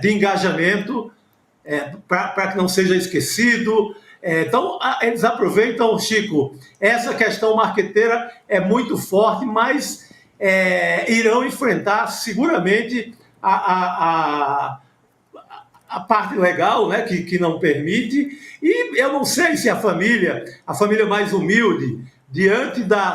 Speaker 9: de engajamento para que não seja esquecido. Então, eles aproveitam, Chico, essa questão marqueteira é muito forte, mas irão enfrentar seguramente a parte legal, né, que não permite, e eu não sei se a família mais humilde,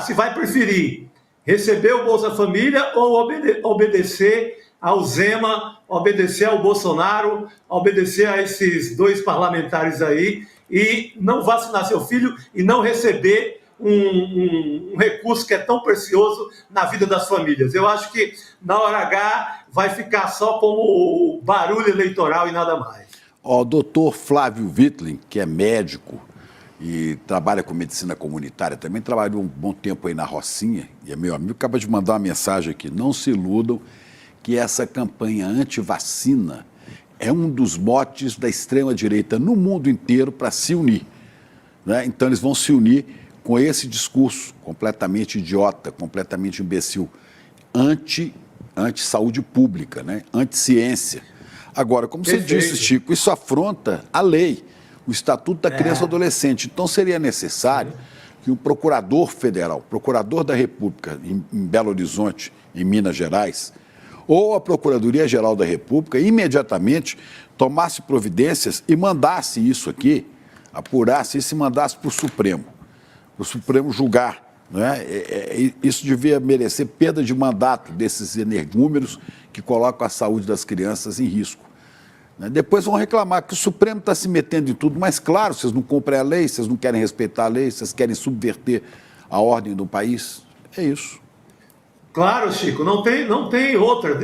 Speaker 9: se vai preferir receber o Bolsa Família ou obedecer ao Zema, obedecer ao Bolsonaro, obedecer a esses dois parlamentares aí, e não vacinar seu filho e não receber um recurso que é tão precioso na vida das famílias. Eu acho que, na hora H, vai ficar só como barulho eleitoral e nada mais.
Speaker 5: O doutor Flávio Wittlin, que é médico e trabalha com medicina comunitária, também trabalhou um bom tempo aí na Rocinha, e é meu amigo, acaba de mandar uma mensagem aqui: não se iludam que essa campanha anti-vacina é um dos motes da extrema-direita no mundo inteiro para se unir, né? Então eles vão se unir com esse discurso completamente idiota, completamente imbecil, anti-saúde pública, né? Anti-ciência. Agora, como você disse, Chico, isso afronta a lei, o Estatuto da Criança e do Adolescente. Então seria necessário que o procurador federal, procurador da República em Belo Horizonte, em Minas Gerais, ou a Procuradoria-Geral da República imediatamente tomasse providências e mandasse isso aqui, apurasse isso e mandasse para o Supremo julgar, né? Isso devia merecer perda de mandato desses energúmeros que colocam a saúde das crianças em risco, né? Depois vão reclamar que o Supremo está se metendo em tudo, mas claro, vocês não cumprem a lei, vocês não querem respeitar a lei, vocês querem subverter a ordem do país. É isso.
Speaker 9: Claro, Chico, não tem outra.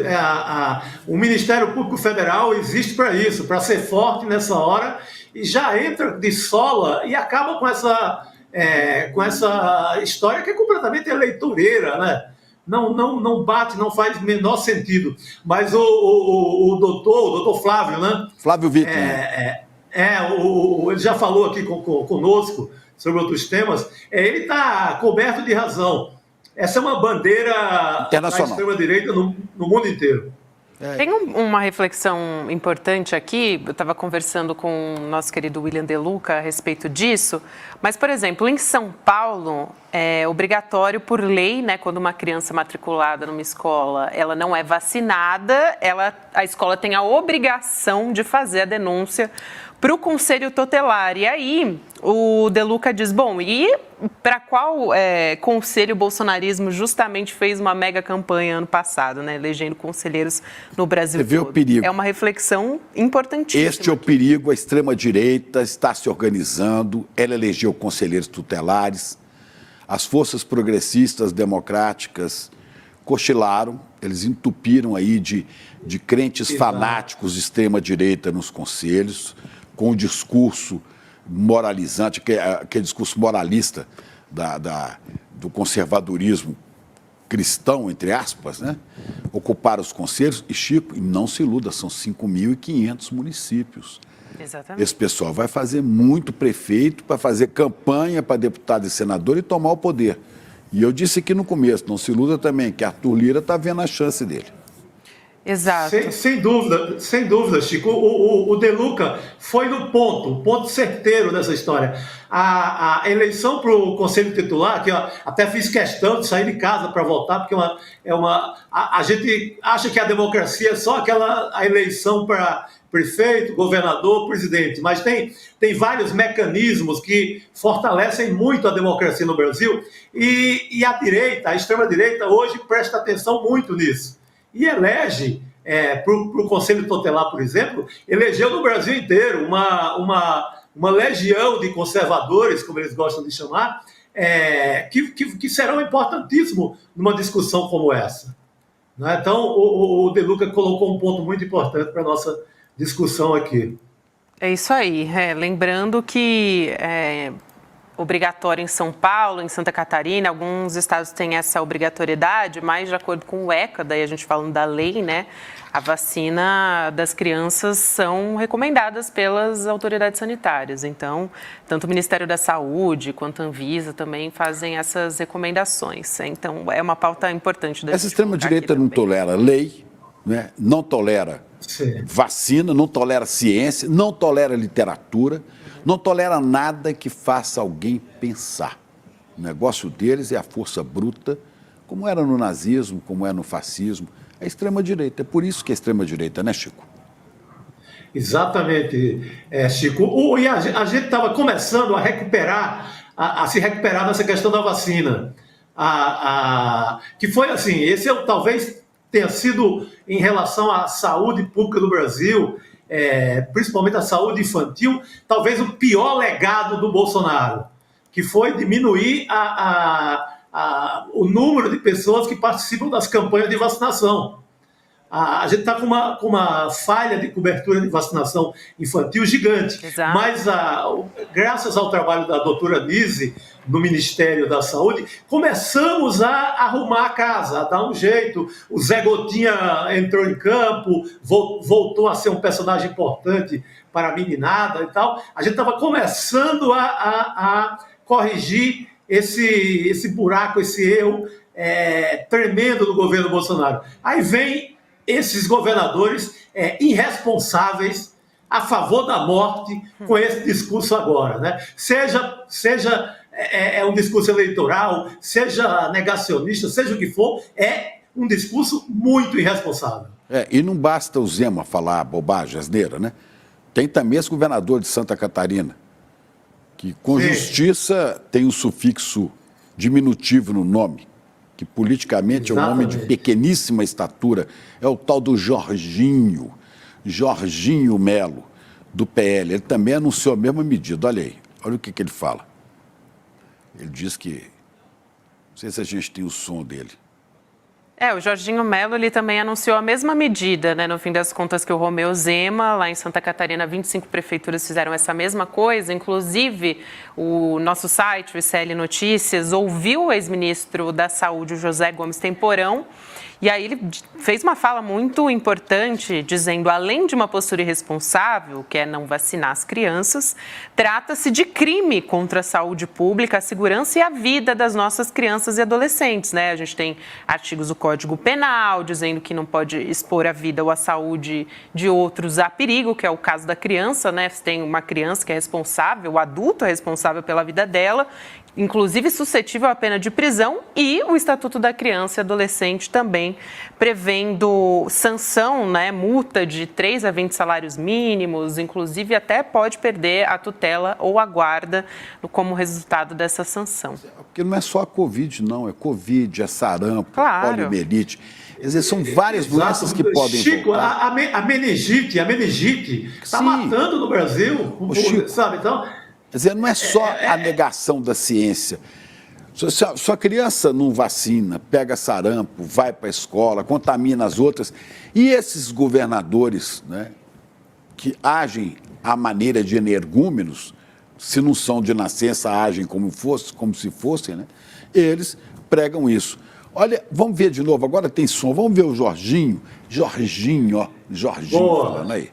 Speaker 9: O Ministério Público Federal existe para isso, para ser forte nessa hora, e já entra de sola e acaba com essa história que é completamente eleitoreira, né? Não bate, não faz menor sentido. Mas o doutor Flávio, né?
Speaker 5: Flávio Wittlin.
Speaker 9: Ele já falou aqui conosco sobre outros temas. Ele está coberto de razão. Essa é uma bandeira da extrema-direita no mundo inteiro.
Speaker 4: Tem uma reflexão importante aqui, eu estava conversando com o nosso querido William De Luca a respeito disso, mas, por exemplo, em São Paulo, é obrigatório por lei, né, quando uma criança matriculada numa escola, ela não é vacinada, a escola tem a obrigação de fazer a denúncia para o Conselho Tutelar. E aí, o De Luca diz, bom, e para qual conselho o bolsonarismo justamente fez uma mega campanha ano passado, né, elegendo conselheiros no Brasil todo?
Speaker 5: Você vê o perigo.
Speaker 4: É uma reflexão importantíssima.
Speaker 5: Este é o perigo, a extrema-direita está se organizando, ela elegeu conselheiros tutelares, as forças progressistas democráticas cochilaram, eles entupiram aí de crentes fanáticos de extrema-direita nos conselhos, com o discurso moralizante, aquele discurso moralista do conservadorismo cristão, entre aspas, né? Ocuparam os conselhos, e Chico, não se iluda, são 5.500 municípios.
Speaker 4: Exatamente.
Speaker 5: Esse pessoal vai fazer muito prefeito para fazer campanha para deputado e senador e tomar o poder. E eu disse aqui no começo, não se iluda também, que Arthur Lira está vendo a chance dele.
Speaker 4: Exato.
Speaker 9: Sem dúvida, Chico. O De Luca foi no ponto certeiro dessa história. A eleição para o Conselho Titular, que eu até fiz questão de sair de casa para votar, porque a gente acha que a democracia é só a eleição para prefeito, governador, presidente, mas tem vários mecanismos que fortalecem muito a democracia no Brasil e a direita, a extrema-direita, hoje presta atenção muito nisso. E elege, para o Conselho Tutelar, por exemplo, elegeu no Brasil inteiro uma legião de conservadores, como eles gostam de chamar, que serão importantíssimos numa discussão como essa. Né? Então, o De Luca colocou um ponto muito importante para a nossa discussão aqui.
Speaker 4: É isso aí. Lembrando que obrigatório em São Paulo, em Santa Catarina, alguns estados têm essa obrigatoriedade, mas de acordo com o ECA, daí a gente falando da lei, né, a vacina das crianças são recomendadas pelas autoridades sanitárias. Então, tanto o Ministério da Saúde quanto a Anvisa também fazem essas recomendações. Então, é uma pauta importante.
Speaker 5: Essa extrema-direita não tolera lei, né? Não tolera vacina, não tolera ciência, não tolera literatura, não tolera nada que faça alguém pensar. O negócio deles é a força bruta, como era no nazismo, como é no fascismo. É a extrema-direita. É por isso que é extrema-direita, né, Chico?
Speaker 9: Exatamente, Chico. E a gente estava começando a recuperar, a se recuperar nessa questão da vacina. Que foi assim, esse talvez tenha sido em relação à saúde pública do Brasil, principalmente a saúde infantil, talvez o pior legado do Bolsonaro, que foi diminuir o número de pessoas que participam das campanhas de vacinação. A gente está com uma falha de cobertura de vacinação infantil gigante.
Speaker 4: Exato.
Speaker 9: Mas, graças ao trabalho da doutora Nise, no Ministério da Saúde, começamos a arrumar a casa, a dar um jeito. O Zé Gotinha entrou em campo, voltou a ser um personagem importante para a meninada e tal. A gente estava começando a corrigir esse buraco, esse erro tremendo do governo Bolsonaro. Aí vem esses governadores irresponsáveis a favor da morte com esse discurso agora, né? Seja um discurso eleitoral, seja negacionista, seja o que for, é um discurso muito irresponsável.
Speaker 5: E não basta o Zema falar bobagem, asneira, né? Tem também esse governador de Santa Catarina, que com justiça tem um sufixo diminutivo no nome, que politicamente é um homem de pequeníssima estatura, é o tal do Jorginho Melo, do PL. Ele também anunciou a mesma medida. Olha aí, olha o que ele fala. Ele diz que, não sei se a gente tem o som dele.
Speaker 4: O Jorginho Melo, ele também anunciou a mesma medida, né? No fim das contas, que o Romeu Zema, lá em Santa Catarina, 25 prefeituras fizeram essa mesma coisa. Inclusive, o nosso site, o ICL Notícias, ouviu o ex-ministro da Saúde, o José Gomes Temporão, e aí ele fez uma fala muito importante, dizendo, além de uma postura irresponsável, que é não vacinar as crianças, trata-se de crime contra a saúde pública, a segurança e a vida das nossas crianças e adolescentes, né? A gente tem artigos do Código Penal dizendo que não pode expor a vida ou a saúde de outros a perigo, que é o caso da criança, né? Se tem uma criança que é responsável, o adulto é responsável pela vida dela, inclusive suscetível à pena de prisão, e o Estatuto da Criança e Adolescente também prevendo sanção, né, multa de 3 a 20 salários mínimos, inclusive até pode perder a tutela ou a guarda como resultado dessa sanção.
Speaker 5: Porque não é só a Covid, não, é Covid, é sarampo,
Speaker 4: claro,
Speaker 5: poliomielite. Quer dizer, são várias doenças que podem
Speaker 9: Chico,
Speaker 5: voltar.
Speaker 9: a meningite está matando no Brasil,
Speaker 5: Chico,
Speaker 9: sabe? Então,
Speaker 5: quer dizer, não é só a negação da ciência. Se a criança não vacina, pega sarampo, vai para a escola, contamina as outras, e esses governadores, né, que agem à maneira de energúmenos, se não são de nascença, agem como se fossem, né, eles pregam isso. Olha, vamos ver de novo, agora tem som, vamos ver o Jorginho
Speaker 9: boa,
Speaker 5: falando aí.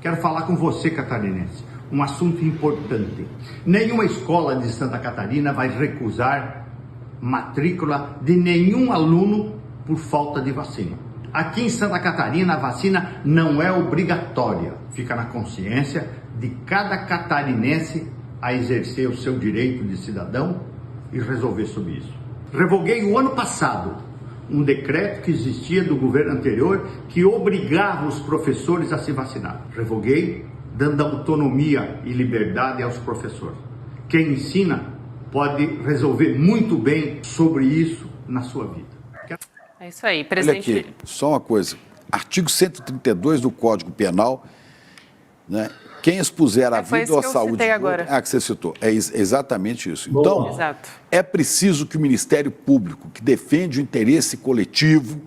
Speaker 10: Quero falar com você, catarinense, um assunto importante. Nenhuma escola de Santa Catarina vai recusar matrícula de nenhum aluno por falta de vacina. Aqui em Santa Catarina, a vacina não é obrigatória. Fica na consciência de cada catarinense a exercer o seu direito de cidadão e resolver sobre isso. Revoguei o ano passado um decreto que existia do governo anterior que obrigava os professores a se vacinar. Revoguei, dando autonomia e liberdade aos professores. Quem ensina pode resolver muito bem sobre isso na sua vida.
Speaker 4: É isso aí, presidente.
Speaker 5: Olha aqui, só uma coisa. Artigo 132 do Código Penal, né? Quem expuser a vida ou a saúde... que você citou. É exatamente isso. Então, é preciso que o Ministério Público, que defende o interesse coletivo,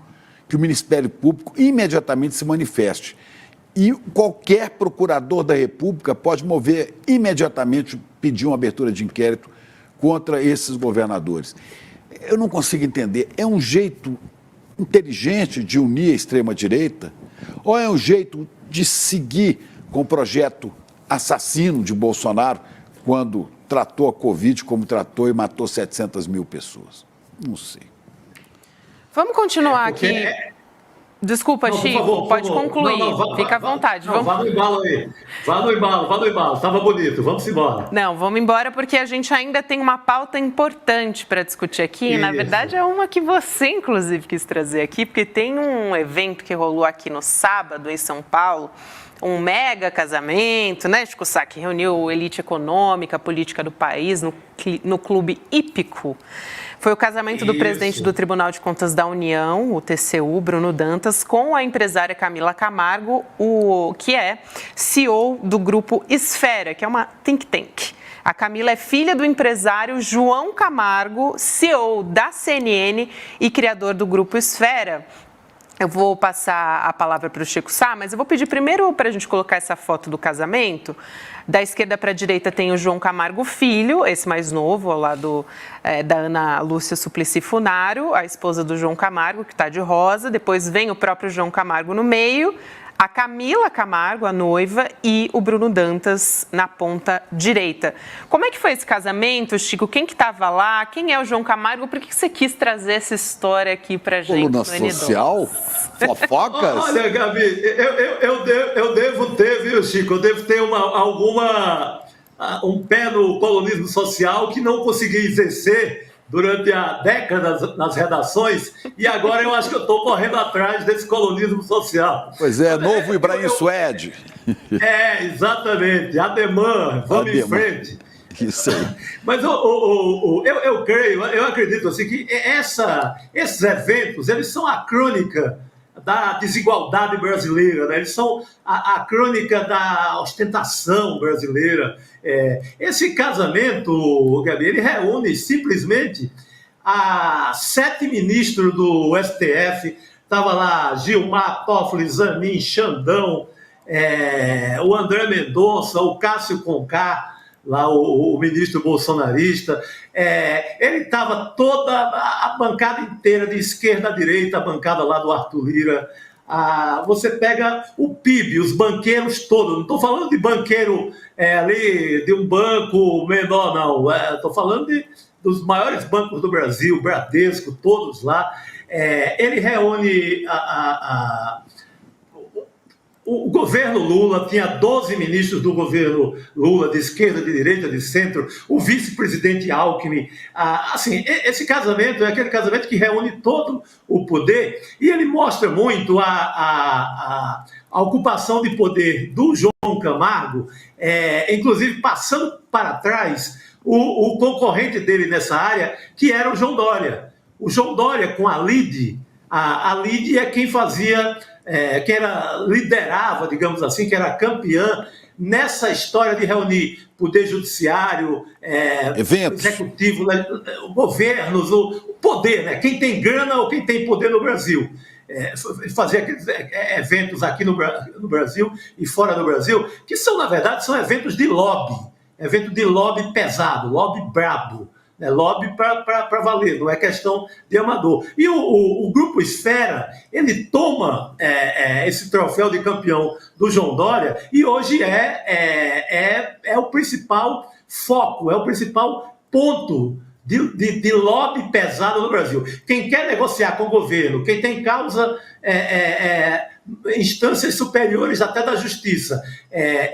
Speaker 5: que o Ministério Público imediatamente se manifeste. E qualquer procurador da República pode mover imediatamente, pedir uma abertura de inquérito contra esses governadores. Eu não consigo entender. É um jeito inteligente de unir a extrema-direita ou é um jeito de seguir com o projeto assassino de Bolsonaro quando tratou a Covid como tratou e matou 700 mil pessoas? Não sei.
Speaker 4: Vamos continuar aqui. Desculpa, não, Chico, favor, pode concluir. Fica à vontade.
Speaker 9: Vá no embalo aí. Vá no embalo. Estava bonito. Vamos embora.
Speaker 4: Não, vamos embora porque a gente ainda tem uma pauta importante para discutir aqui. Isso. Na verdade, é uma que você, inclusive, quis trazer aqui, porque tem um evento que rolou aqui no sábado, em São Paulo, um mega casamento, né, Chico Sá, que reuniu a elite econômica, política do país no Clube Hípico. Foi o casamento do presidente do Tribunal de Contas da União, o TCU, Bruno Dantas, com a empresária Camila Camargo, que é CEO do grupo Esfera, que é uma think tank. A Camila é filha do empresário João Camargo, CEO da CNN e criador do grupo Esfera. Eu vou passar a palavra para o Chico Sá, mas eu vou pedir primeiro para a gente colocar essa foto do casamento. Da esquerda para a direita tem o João Camargo Filho, esse mais novo, ao lado da Ana Lúcia Suplicy Funaro, a esposa do João Camargo, que está de rosa. Depois vem o próprio João Camargo no meio, a Camila Camargo, a noiva, e o Bruno Dantas na ponta direita. Como é que foi esse casamento, Chico? Quem que estava lá? Quem é o João Camargo? Por que você quis trazer essa história aqui pra gente?
Speaker 5: Coluna social? Fofocas?
Speaker 9: Olha, Gabi, eu devo ter, viu, Chico? Eu devo ter um pé no colonismo social que não consegui exercer durante há décadas nas redações, e agora eu acho que eu estou correndo atrás desse colonismo social.
Speaker 5: Pois é, novo Ibrahim Suede.
Speaker 9: Exatamente, ademã, vamos em frente.
Speaker 5: Isso aí.
Speaker 9: Mas eu creio, eu acredito assim, que esses eventos, eles são a crônica da desigualdade brasileira, né? Eles são a crônica da ostentação brasileira. Esse casamento, Gabi, ele reúne simplesmente 7 ministros do STF. Estava lá Gilmar, Toffoli, Zanin, Xandão, o André Mendonça, o Cássio Conká, lá o ministro bolsonarista. Ele estava toda a bancada inteira, de esquerda a direita, a bancada lá do Arthur Lira. Você pega o PIB, os banqueiros todos, não estou falando de banqueiro ali de um banco menor, não. Estou falando dos maiores bancos do Brasil, Bradesco, todos lá. Ele reúne o governo Lula, tinha 12 ministros do governo Lula, de esquerda, de direita, de centro, o vice-presidente Alckmin. Assim, esse casamento é aquele casamento que reúne todo o poder, e ele mostra muito a ocupação de poder do João Camargo, inclusive passando para trás o concorrente dele nessa área, que era o João Dória. O João Dória com a Lide. A Lide é quem fazia... que liderava, digamos assim, que era campeã nessa história de reunir poder judiciário, executivo, governos, o poder, né? Quem tem grana ou quem tem poder no Brasil. Fazer aqueles eventos aqui no Brasil e fora do Brasil, que são, na verdade, são eventos de lobby pesado, lobby brabo. É lobby para valer, não é questão de amador. E o Grupo Esfera, ele toma esse troféu de campeão do João Dória e hoje é o principal foco, é o principal ponto de lobby pesado no Brasil. Quem quer negociar com o governo, quem tem causa instâncias superiores até da justiça,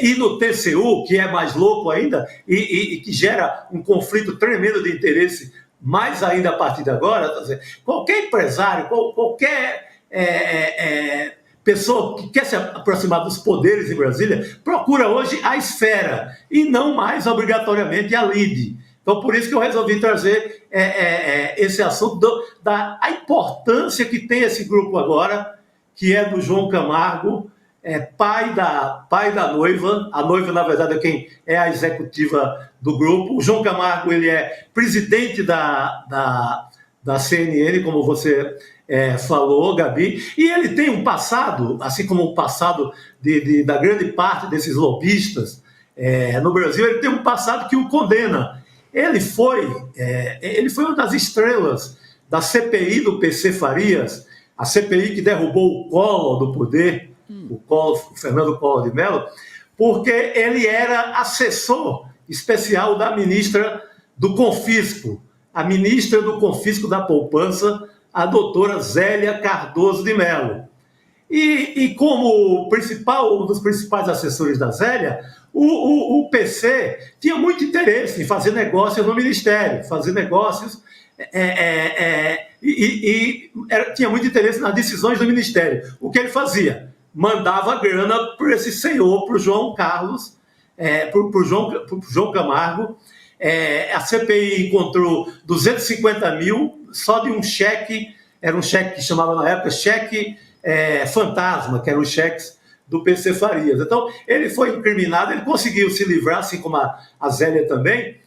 Speaker 9: e no TCU, que é mais louco ainda, e que gera um conflito tremendo de interesse, mais ainda a partir de agora, qualquer empresário, qualquer pessoa que quer se aproximar dos poderes em Brasília, procura hoje a Esfera, e não mais obrigatoriamente a LIDE. Então, por isso que eu resolvi trazer esse assunto da importância que tem esse grupo agora, que é do João Camargo, pai da noiva. A noiva, na verdade, é quem é a executiva do grupo. O João Camargo, ele é presidente da CNN, como você falou, Gabi, e ele tem um passado, assim como o passado da grande parte desses lobistas no Brasil, ele tem um passado que o condena. Ele foi uma das estrelas da CPI do PC Farias, a CPI que derrubou o Collor do poder, o Fernando Collor de Mello, porque ele era assessor especial da ministra do Confisco, a ministra do Confisco da Poupança, a doutora Zélia Cardoso de Mello. E como um dos principais assessores da Zélia, o PC tinha muito interesse em fazer negócios no Ministério, fazer negócios tinha muito interesse nas decisões do Ministério. O que ele fazia? Mandava grana para esse senhor, para o João Carlos, para o João Camargo. A CPI encontrou 250 mil só de um cheque, era um cheque que chamava na época cheque fantasma, que eram os cheques do PC Farias. Então, ele foi incriminado, ele conseguiu se livrar, assim como a Zélia também,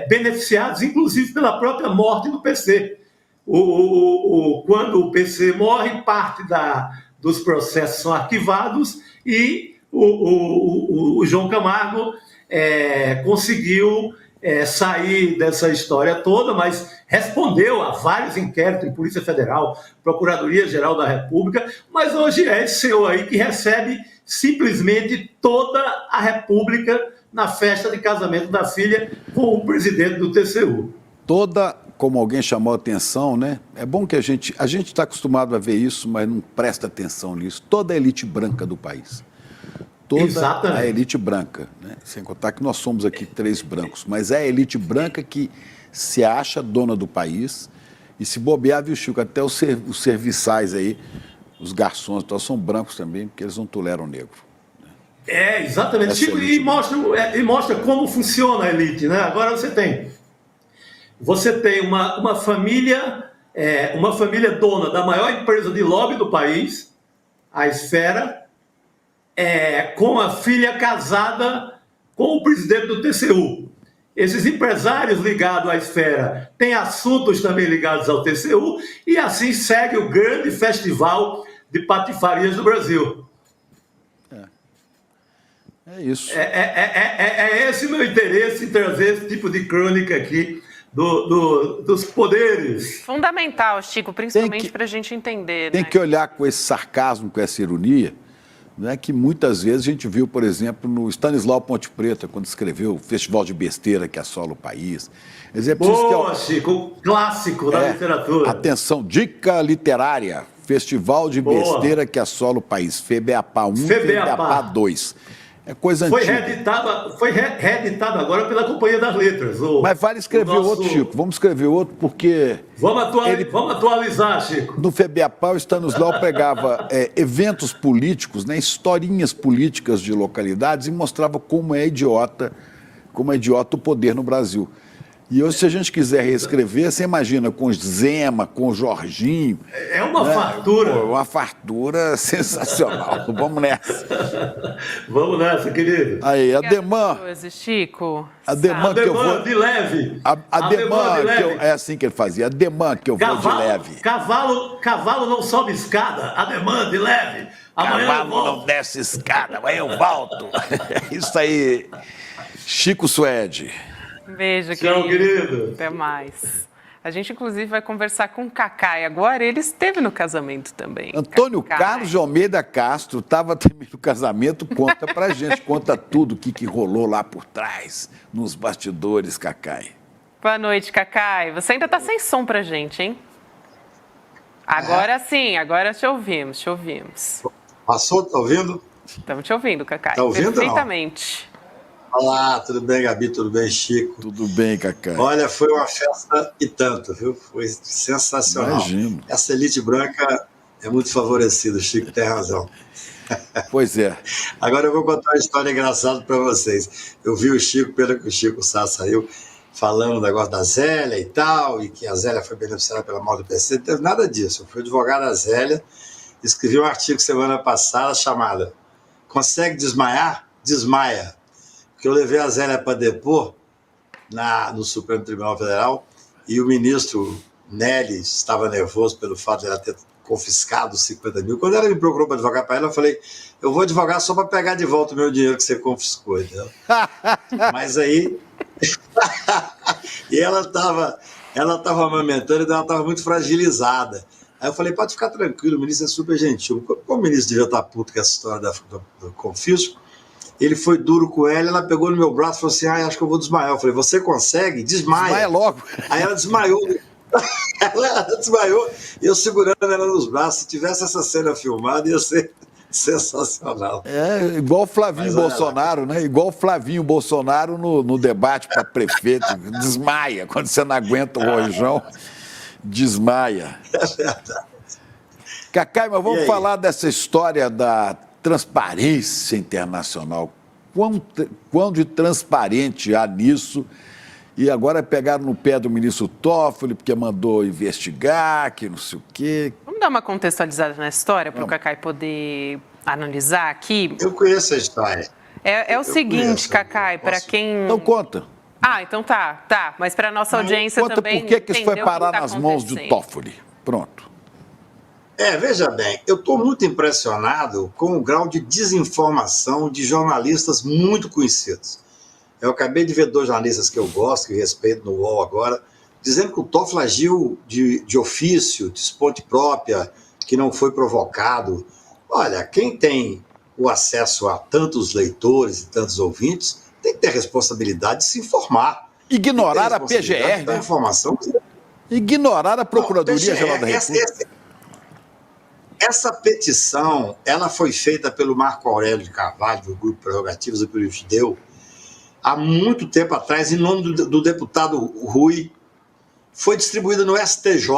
Speaker 9: beneficiados, inclusive, pela própria morte do PC. Quando o PC morre, parte dos processos são arquivados e o João Camargo conseguiu sair dessa história toda, mas respondeu a vários inquéritos em Polícia Federal, Procuradoria-Geral da República, mas hoje é esse senhor aí que recebe simplesmente toda a República na festa de casamento da filha com o presidente do TCU.
Speaker 5: Como alguém chamou a atenção, né? É bom que a gente está acostumado a ver isso, mas não presta atenção nisso. Toda a elite branca do país. Toda a elite branca, né? Sem contar que nós somos aqui 3 brancos, mas é a elite branca que se acha dona do país e se bobear, viu, Chico, até os serviçais aí, os garçons, então, são brancos também, porque eles não toleram negro.
Speaker 9: Exatamente. Chico, e mostra como funciona a elite, né? Agora você tem uma família dona da maior empresa de lobby do país, a Esfera, com a filha casada com o presidente do TCU. Esses empresários ligados à Esfera têm assuntos também ligados ao TCU e assim segue o grande festival de patifarias do Brasil.
Speaker 5: É isso.
Speaker 9: Esse o meu interesse em trazer esse tipo de crônica aqui dos poderes.
Speaker 4: Fundamental, Chico, principalmente para a gente entender.
Speaker 5: Tem que olhar com esse sarcasmo, com essa ironia, né, que muitas vezes a gente viu, por exemplo, no Stanislau Ponte Preta, quando escreveu o Festival de Besteira que assola o país.
Speaker 9: Boa, Chico, clássico da literatura.
Speaker 5: Atenção, dica literária, Festival de Besteira que assola o país, FEBEAPA 1 e FEBEAPA 2. É coisa antiga.
Speaker 9: Foi reeditado agora pela Companhia das Letras.
Speaker 5: Mas vale escrever outro, Chico. Vamos escrever outro, porque...
Speaker 9: Vamos atualizar, Chico.
Speaker 5: No FEBEAPA, o Stanislau pegava eventos políticos, né, historinhas políticas de localidades e mostrava como é idiota o poder no Brasil. E hoje, se a gente quiser reescrever, você imagina com Zema, com Jorginho.
Speaker 9: É uma fartura.
Speaker 5: Uma fartura sensacional. Vamos nessa.
Speaker 9: Vamos nessa, querido.
Speaker 5: Aí, Ademã.
Speaker 4: Chico.
Speaker 5: Ademã que eu vou...
Speaker 9: de leve.
Speaker 5: Ademã de leve. É assim que ele fazia. Ademã que eu vou de leve.
Speaker 9: Cavalo não sobe escada. Ademã de leve. Amanhã
Speaker 5: cavalo não desce escada. Amanhã eu volto. Isso aí. Chico Suede.
Speaker 4: Beijo,
Speaker 9: Tchau, querido.
Speaker 4: Até mais. A gente, inclusive, vai conversar com o Cacai agora. Ele esteve no casamento também.
Speaker 5: Antônio
Speaker 4: Cacai.
Speaker 5: Carlos de Almeida Castro estava também no casamento. Conta pra gente, conta tudo o que rolou lá por trás, nos bastidores, Cacai.
Speaker 4: Boa noite, Cacai. Você ainda está sem som pra gente, hein? Agora sim, agora te ouvimos,
Speaker 11: Passou, tá ouvindo?
Speaker 4: Estamos te ouvindo, Cacai.
Speaker 11: Tá ouvindo,
Speaker 4: perfeitamente.
Speaker 11: Olá, tudo bem, Gabi? Tudo bem, Chico?
Speaker 5: Tudo bem, Cacai.
Speaker 11: Olha, foi uma festa e tanto, viu? Foi sensacional.
Speaker 5: Imagino.
Speaker 11: Essa elite branca é muito favorecida, o Chico tem razão.
Speaker 5: Pois é.
Speaker 11: Agora eu vou contar uma história engraçada para vocês. Eu vi o Chico, pelo que o Chico Sá saiu, falando o negócio da Zélia e tal, e que a Zélia foi beneficiada pela morte do PC. Não teve nada disso. Eu fui advogado da Zélia, escrevi um artigo semana passada chamado Consegue desmaiar? Desmaia. Porque eu levei a Zélia para depor no Supremo Tribunal Federal e o ministro Nelly estava nervoso pelo fato de ela ter confiscado os 50 mil. Quando ela me procurou para advogar para ela, eu falei, eu vou advogar só para pegar de volta o meu dinheiro que você confiscou, entendeu? Mas aí... e ela estava amamentando, então ela estava muito fragilizada. Aí eu falei, pode ficar tranquilo, o ministro é super gentil. Como o ministro devia estar puto com essa história do confisco, ele foi duro com ela pegou no meu braço e falou assim, acho que eu vou desmaiar. Eu falei, você consegue? Desmaia.
Speaker 5: Desmaia logo.
Speaker 11: Aí ela desmaiou. Ela desmaiou e eu segurando ela nos braços. Se tivesse essa cena filmada, ia ser sensacional.
Speaker 5: É igual o Flavinho Bolsonaro, né? Igual o Flavinho Bolsonaro no debate para prefeito. Desmaia. Quando você não aguenta o rojão, desmaia.
Speaker 11: É verdade.
Speaker 5: Cacai, mas vamos falar dessa história da transparência internacional. Quão de transparente há nisso? E agora pegaram no pé do ministro Toffoli, porque mandou investigar, que não sei o quê.
Speaker 4: Vamos dar uma contextualizada na história para o Cacai poder analisar aqui?
Speaker 11: Eu conheço a história.
Speaker 4: É o seguinte, Cacai, para quem...
Speaker 5: Então conta.
Speaker 4: Ah, então tá. Mas para a nossa audiência
Speaker 5: conta
Speaker 4: também...
Speaker 5: Conta por que isso foi parar
Speaker 4: tá
Speaker 5: nas mãos do Toffoli. Pronto.
Speaker 11: Veja bem, eu estou muito impressionado com o grau de desinformação de jornalistas muito conhecidos. Eu acabei de ver 2 jornalistas que eu gosto, que respeito no UOL agora, dizendo que o Toffoli agiu de ofício, de esponte própria, que não foi provocado. Olha, quem tem o acesso a tantos leitores e tantos ouvintes tem que ter responsabilidade de se informar.
Speaker 5: Ignorar a PGR, né?
Speaker 11: Informação.
Speaker 5: Ignorar a Procuradoria-Geral da República.
Speaker 11: Essa petição, ela foi feita pelo Marco Aurélio de Carvalho, do Grupo Prerrogativas do Período Judeu, há muito tempo atrás, em nome do deputado Rui, foi distribuída no STJ,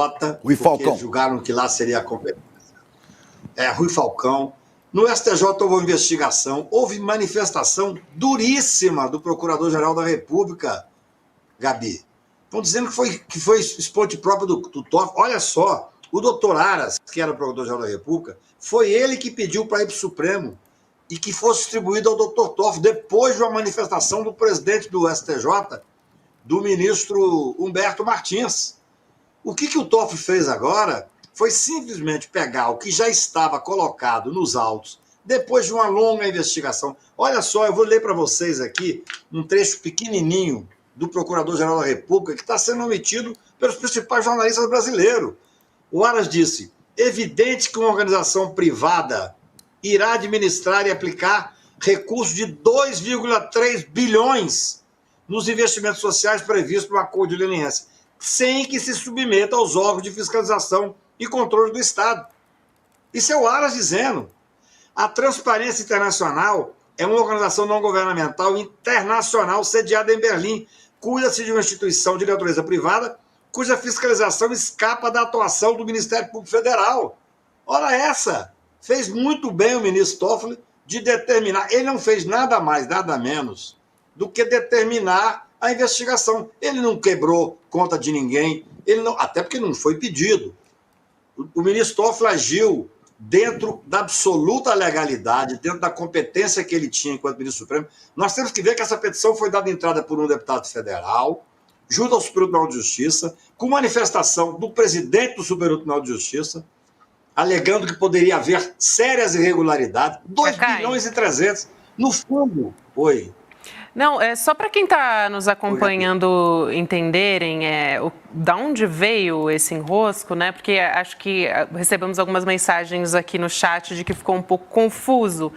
Speaker 5: Rui Falcão.
Speaker 11: Porque julgaram que lá seria a competência. Rui Falcão. No STJ houve uma investigação, houve manifestação duríssima do Procurador-Geral da República, Gabi. Estão dizendo que foi esponte próprio do Toffoli. Olha só, o doutor Aras, que era o Procurador-Geral da República, foi ele que pediu para ir para o Supremo e que fosse distribuído ao doutor Toffoli, depois de uma manifestação do presidente do STJ, do ministro Humberto Martins. O que o Toffoli fez agora foi simplesmente pegar o que já estava colocado nos autos, depois de uma longa investigação. Olha só, eu vou ler para vocês aqui um trecho pequenininho do Procurador-Geral da República que está sendo omitido pelos principais jornalistas brasileiros. O Aras disse, evidente que uma organização privada irá administrar e aplicar recursos de 2,3 bilhões nos investimentos sociais previstos no Acordo de Leniense, sem que se submeta aos órgãos de fiscalização e controle do Estado. Isso é o Aras dizendo. A Transparência Internacional é uma organização não governamental internacional sediada em Berlim. Cuida-se de uma instituição de natureza privada cuja fiscalização escapa da atuação do Ministério Público Federal. Ora essa, fez muito bem o ministro Toffoli de determinar, ele não fez nada mais, nada menos do que determinar a investigação. Ele não quebrou conta de ninguém, até porque não foi pedido. O ministro Toffoli agiu dentro da absoluta legalidade, dentro da competência que ele tinha enquanto ministro supremo. Nós temos que ver que essa petição foi dada entrada por um deputado federal, junto ao Superior Tribunal de Justiça, com manifestação do presidente do Superior Tribunal de Justiça, alegando que poderia haver sérias irregularidades, 2 bilhões e 300. No fundo,
Speaker 4: Não, é só para quem está nos acompanhando entenderem da onde veio esse enrosco, né? Porque acho que recebemos algumas mensagens aqui no chat de que ficou um pouco confuso.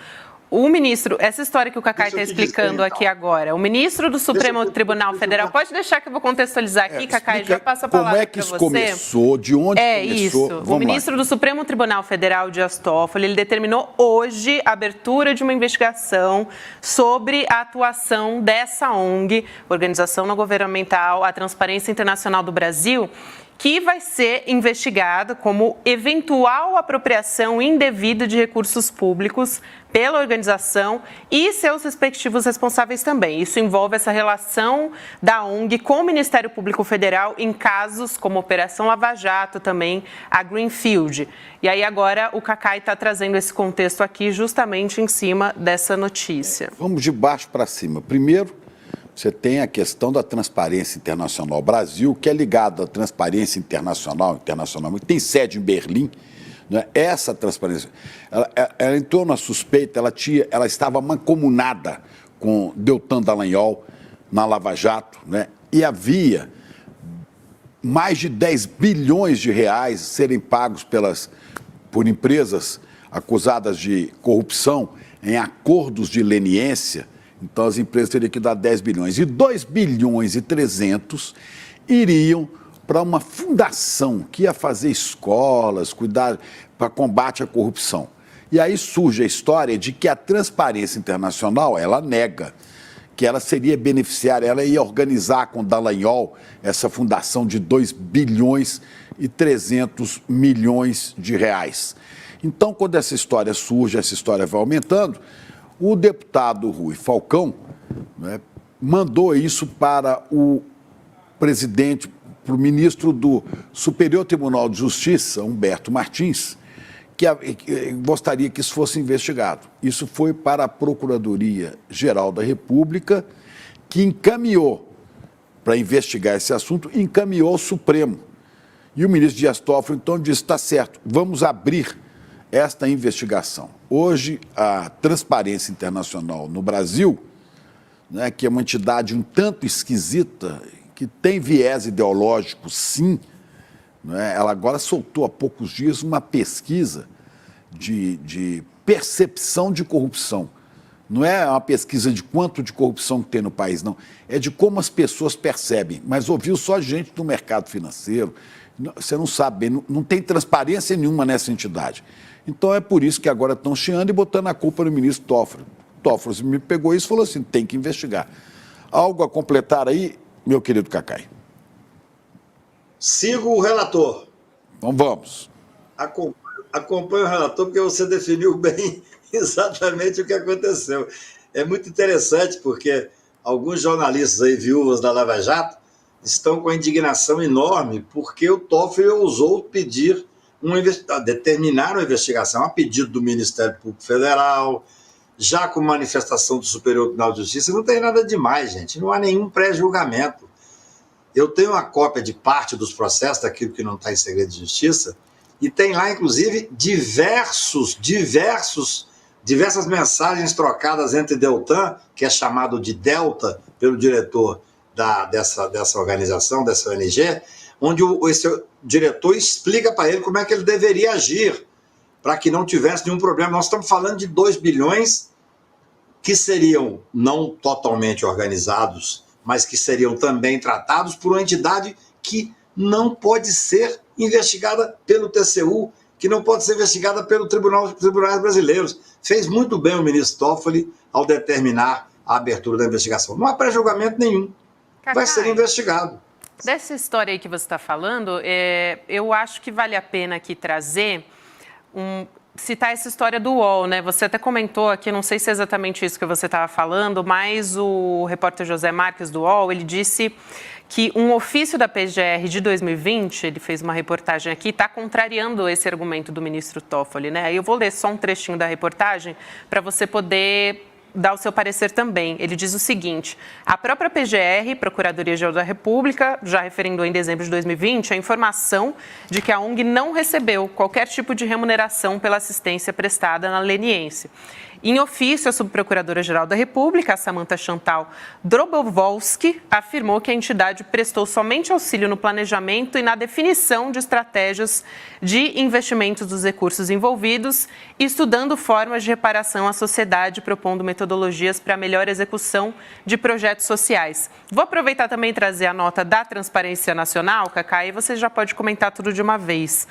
Speaker 4: O ministro, essa história que o Cacai está explicando aqui agora, o ministro do Supremo Tribunal Federal, pode deixar que eu vou contextualizar aqui, Cacai, já passo a palavra para você.
Speaker 5: Como é que isso começou, de onde começou?
Speaker 4: Isso. O ministro do Supremo Tribunal Federal, Dias Toffoli, ele determinou hoje a abertura de uma investigação sobre a atuação dessa ONG, Organização Não Governamental, a Transparência Internacional do Brasil, que vai ser investigada como eventual apropriação indevida de recursos públicos pela organização e seus respectivos responsáveis também. Isso envolve essa relação da ONG com o Ministério Público Federal em casos como Operação Lava Jato, também a Greenfield. E aí agora o Cacai está trazendo esse contexto aqui justamente em cima dessa notícia.
Speaker 5: Vamos de baixo para cima. Primeiro, você tem a questão da Transparência Internacional Brasil, que é ligada à Transparência Internacional, tem sede em Berlim. Né? Essa transparência, ela entrou na suspeita, ela estava mancomunada com Deltan Dallagnol na Lava Jato, né? E havia mais de 10 bilhões de reais serem pagos por empresas acusadas de corrupção em acordos de leniência. Então, as empresas teriam que dar 10 bilhões. E 2 bilhões e 300 iriam para uma fundação que ia fazer escolas, cuidar para combate à corrupção. E aí surge a história de que a Transparência Internacional, ela nega que ela seria beneficiária, ela ia organizar com Dallagnol essa fundação de 2 bilhões e 300 milhões de reais. Então, quando essa história surge, essa história vai aumentando, o deputado Rui Falcão, né, mandou isso para o presidente, para o ministro do Superior Tribunal de Justiça, Humberto Martins, que gostaria que isso fosse investigado. Isso foi para a Procuradoria-Geral da República, que encaminhou para investigar esse assunto, encaminhou ao Supremo. E o ministro Dias Toffoli, então, disse, está certo, vamos abrir esta investigação. Hoje, a Transparência Internacional no Brasil, né, que é uma entidade um tanto esquisita, que tem viés ideológico, sim, né, ela agora soltou há poucos dias uma pesquisa de percepção de corrupção. Não é uma pesquisa de quanto de corrupção que tem no país, não. É de como as pessoas percebem. Mas ouviu só gente do mercado financeiro. Você não sabe bem, não tem transparência nenhuma nessa entidade. Então é por isso que agora estão chiando e botando a culpa no ministro Toffoli. Toffoli me pegou isso e falou assim, tem que investigar. Algo a completar aí, meu querido Cacai?
Speaker 11: Sigo o relator.
Speaker 5: Então vamos.
Speaker 11: Acompanho o relator porque você definiu bem exatamente o que aconteceu. É muito interessante porque alguns jornalistas aí, viúvas da Lava Jato, estão com a indignação enorme porque o Toffoli ousou pedir determinar uma investigação a pedido do Ministério Público Federal, já com manifestação do Superior Tribunal de Justiça. Não tem nada demais, gente, não há nenhum pré-julgamento. Eu tenho uma cópia de parte dos processos, daquilo que não está em segredo de justiça, e tem lá, inclusive, diversas mensagens trocadas entre Deltan, que é chamado de Delta pelo diretor dessa organização, dessa ONG, onde esse diretor explica para ele como é que ele deveria agir para que não tivesse nenhum problema. Nós estamos falando de 2 bilhões que seriam não totalmente organizados, mas que seriam também tratados por uma entidade que não pode ser investigada pelo TCU, que não pode ser investigada pelo Tribunais Brasileiros. Fez muito bem o ministro Toffoli ao determinar a abertura da investigação. Não há pré-julgamento nenhum.
Speaker 4: Cacai,
Speaker 11: vai ser investigado.
Speaker 4: Dessa história aí que você está falando, eu acho que vale a pena aqui trazer, citar essa história do UOL, né? Você até comentou aqui, não sei se é exatamente isso que você estava falando, mas o repórter José Marques do UOL, ele disse que um ofício da PGR de 2020, ele fez uma reportagem aqui, está contrariando esse argumento do ministro Toffoli, né? Eu vou ler só um trechinho da reportagem para você poder dar o seu parecer também. Ele diz o seguinte: a própria PGR, Procuradoria-Geral da República, já referindo em dezembro de 2020, a informação de que a ONG não recebeu qualquer tipo de remuneração pela assistência prestada na leniência. Em ofício, a subprocuradora-geral da República, Samantha Chantal Drobowolski, afirmou que a entidade prestou somente auxílio no planejamento e na definição de estratégias de investimentos dos recursos envolvidos, estudando formas de reparação à sociedade, propondo metodologias para melhor execução de projetos sociais. Vou aproveitar também e trazer a nota da Transparência Nacional, Cacá, e você já pode comentar tudo de uma vez.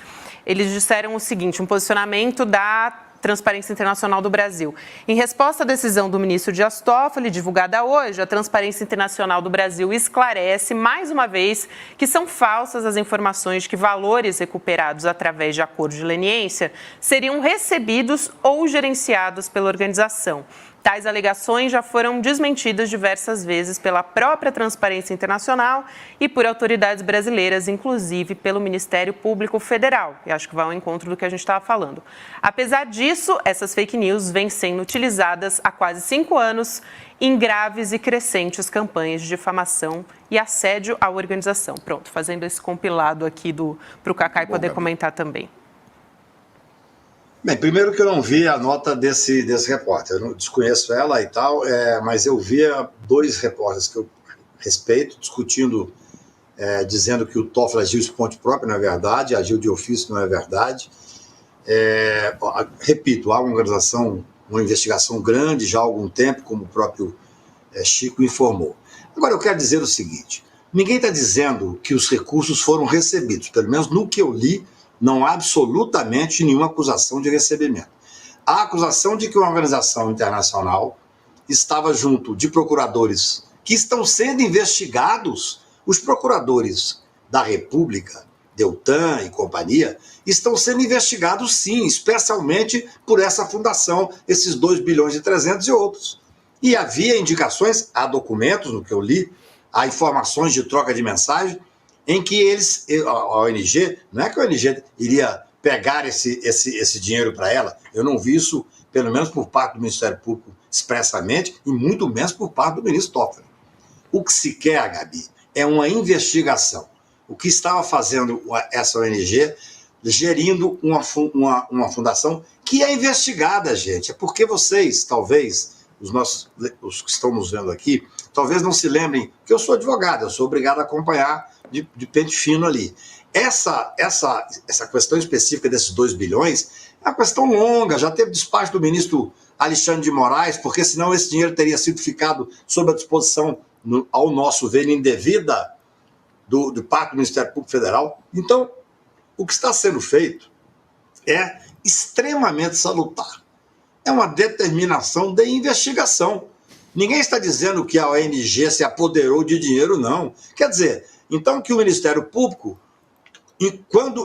Speaker 4: Eles disseram o seguinte, um posicionamento da Transparência Internacional do Brasil. Em resposta à decisão do ministro Dias Toffoli, divulgada hoje, a Transparência Internacional do Brasil esclarece, mais uma vez, que são falsas as informações de que valores recuperados através de acordo de leniência seriam recebidos ou gerenciados pela organização. Tais alegações já foram desmentidas diversas vezes pela própria Transparência Internacional e por autoridades brasileiras, inclusive pelo Ministério Público Federal. E acho que vai ao encontro do que a gente estava falando. Apesar disso, essas fake news vêm sendo utilizadas há quase 5 anos em graves e crescentes campanhas de difamação e assédio à organização. Pronto, fazendo esse compilado aqui para o Cacá poder comentar também.
Speaker 11: Bem, primeiro que eu não vi a nota desse repórter, eu não desconheço ela e tal, mas eu via 2 repórteres que eu respeito, discutindo, dizendo que o Toffoli agiu de ponte própria, não é verdade, agiu de ofício, não é verdade. Repito, há uma investigação grande já há algum tempo, como o próprio Chico informou. Agora, eu quero dizer o seguinte, ninguém está dizendo que os recursos foram recebidos, pelo menos no que eu li, não há absolutamente nenhuma acusação de recebimento. Há acusação de que uma organização internacional estava junto de procuradores que estão sendo investigados. Os procuradores da República, Deltan e companhia, estão sendo investigados sim, especialmente por essa fundação, esses 2 bilhões e 300 e outros. E havia indicações, há documentos no que eu li, há informações de troca de mensagem, em que a ONG, não é que a ONG iria pegar esse dinheiro para ela, eu não vi isso, pelo menos por parte do Ministério Público expressamente, e muito menos por parte do ministro Toffoli. O que se quer, Gabi, é uma investigação. O que estava fazendo essa ONG, gerindo uma fundação que é investigada, gente, é porque vocês, talvez, os que estão nos vendo aqui, talvez não se lembrem que eu sou advogado, eu sou obrigado a acompanhar de pente fino ali. Essa questão específica desses 2 bilhões é uma questão longa, já teve despacho do ministro Alexandre de Moraes, porque senão esse dinheiro teria sido ficado sob a disposição, ao nosso ver, indevida do parte do Ministério Público Federal. Então, o que está sendo feito é extremamente salutar. É uma determinação de investigação. Ninguém está dizendo que a ONG se apoderou de dinheiro, não. Quer dizer, então que o Ministério Público,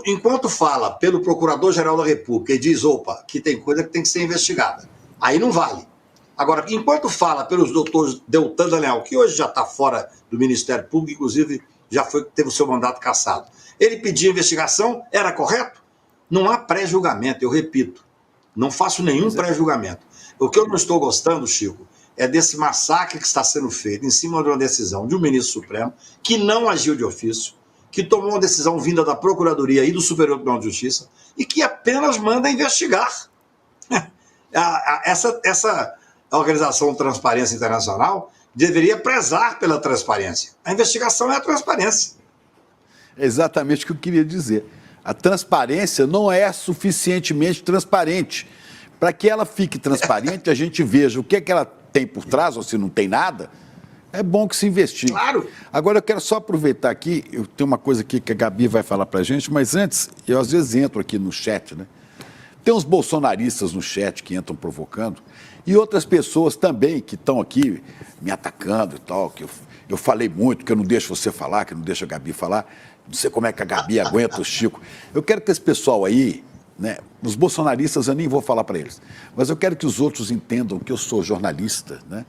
Speaker 11: enquanto fala pelo Procurador-Geral da República e diz, opa, que tem coisa que tem que ser investigada, aí não vale. Agora, enquanto fala pelos doutores Deltan Dallagnol, que hoje já está fora do Ministério Público, inclusive já teve o seu mandato cassado, ele pedia investigação, era correto? Não há pré-julgamento, eu repito, não faço nenhum pré-julgamento. O que eu não estou gostando, Chico, é desse massacre que está sendo feito em cima de uma decisão de um ministro supremo que não agiu de ofício, que tomou uma decisão vinda da Procuradoria e do Superior Tribunal de Justiça e que apenas manda investigar. Essa organização Transparência Internacional deveria prezar pela transparência. A investigação é a transparência.
Speaker 5: É exatamente o que eu queria dizer. A transparência não é suficientemente transparente. Para que ela fique transparente, a gente veja o que é que ela tem por trás, ou se não tem nada, é bom que se investigue.
Speaker 11: Claro.
Speaker 5: Agora, eu quero só aproveitar aqui, eu tenho uma coisa aqui que a Gabi vai falar para a gente, mas antes, eu às vezes entro aqui no chat, né? Tem uns bolsonaristas no chat que entram provocando, e outras pessoas também que estão aqui me atacando e tal, que eu falei muito, que eu não deixo você falar, que eu não deixo a Gabi falar, não sei como é que a Gabi aguenta o Chico. Eu quero que esse pessoal aí, né, os bolsonaristas eu nem vou falar para eles, mas eu quero que os outros entendam que eu sou jornalista, né?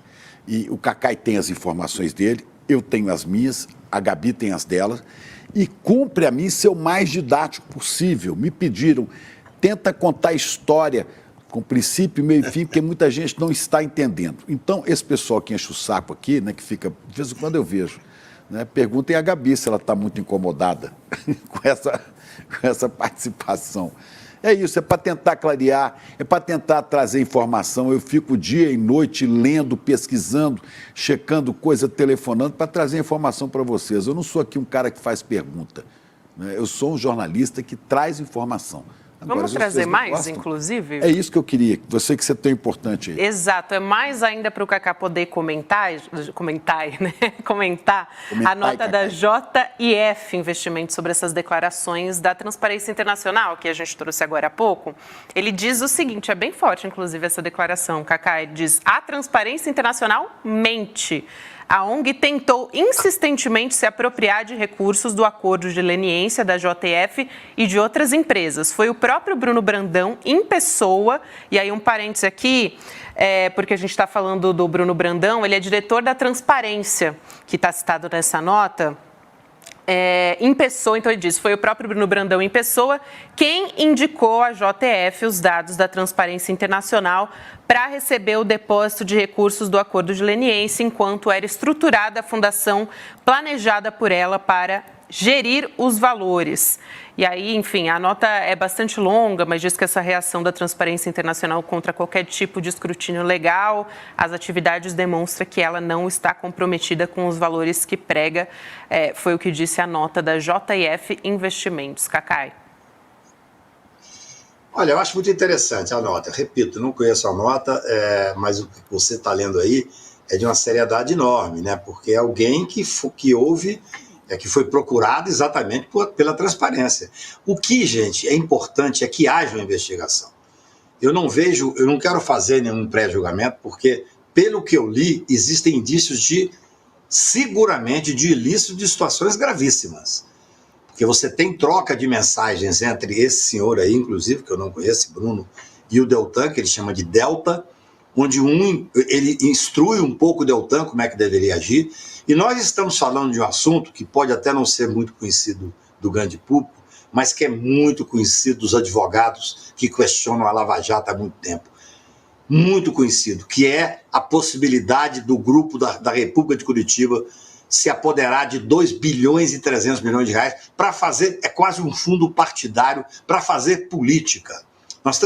Speaker 5: E o Cacai tem as informações dele, eu tenho as minhas, a Gabi tem as dela, e cumpre a mim ser o mais didático possível. Me pediram, tenta contar a história com princípio, meio e fim, porque muita gente não está entendendo. Então, esse pessoal que enche o saco aqui, né, que fica, de vez em quando eu vejo, né, perguntem a Gabi se ela está muito incomodada com essa participação. É isso, é para tentar clarear, é para tentar trazer informação. Eu fico dia e noite lendo, pesquisando, checando coisa, telefonando, para trazer informação para vocês. Eu não sou aqui um cara que faz pergunta, né? Eu sou um jornalista que traz informação. Agora,
Speaker 4: vamos trazer mais, inclusive?
Speaker 5: É isso que eu queria, você que você é tão importante aí.
Speaker 4: Exato, é mais ainda para o Cacá poder comentar a nota da JIF Investimentos sobre essas declarações da Transparência Internacional, que a gente trouxe agora há pouco. Ele diz o seguinte, é bem forte, inclusive, essa declaração, Cacá, ele diz, a Transparência Internacional mente. A ONG tentou insistentemente se apropriar de recursos do acordo de leniência da JF e de outras empresas. Foi o próprio Bruno Brandão, em pessoa, e aí um parêntese aqui, porque a gente está falando do Bruno Brandão, ele é diretor da Transparência, que está citado nessa nota. Em pessoa, então ele disse, foi o próprio Bruno Brandão em pessoa quem indicou à JF os dados da Transparência Internacional para receber o depósito de recursos do acordo de leniência, enquanto era estruturada a fundação planejada por ela para gerir os valores. E aí, enfim, a nota é bastante longa, mas diz que essa reação da Transparência Internacional contra qualquer tipo de escrutínio legal, as atividades demonstra que ela não está comprometida com os valores que prega, foi o que disse a nota da JIF Investimentos. Cacai.
Speaker 11: Olha, eu acho muito interessante a nota. Repito, não conheço a nota, mas o que você está lendo aí é de uma seriedade enorme, né? Porque é alguém que houve... que foi procurado exatamente pela transparência. O que, gente, é importante é que haja uma investigação. Eu não quero fazer nenhum pré-julgamento, porque, pelo que eu li, existem indícios seguramente, de ilícito de situações gravíssimas. Porque você tem troca de mensagens entre esse senhor aí, inclusive, que eu não conheço, Bruno, e o Deltan, que ele chama de Delta, onde ele instrui um pouco o Deltan como é que deveria agir. E nós estamos falando de um assunto que pode até não ser muito conhecido do grande público, mas que é muito conhecido dos advogados que questionam a Lava Jato há muito tempo. Muito conhecido, que é a possibilidade do grupo da República de Curitiba se apoderar de 2 bilhões e 300 milhões de reais para fazer, é quase um fundo partidário, para fazer política. Nós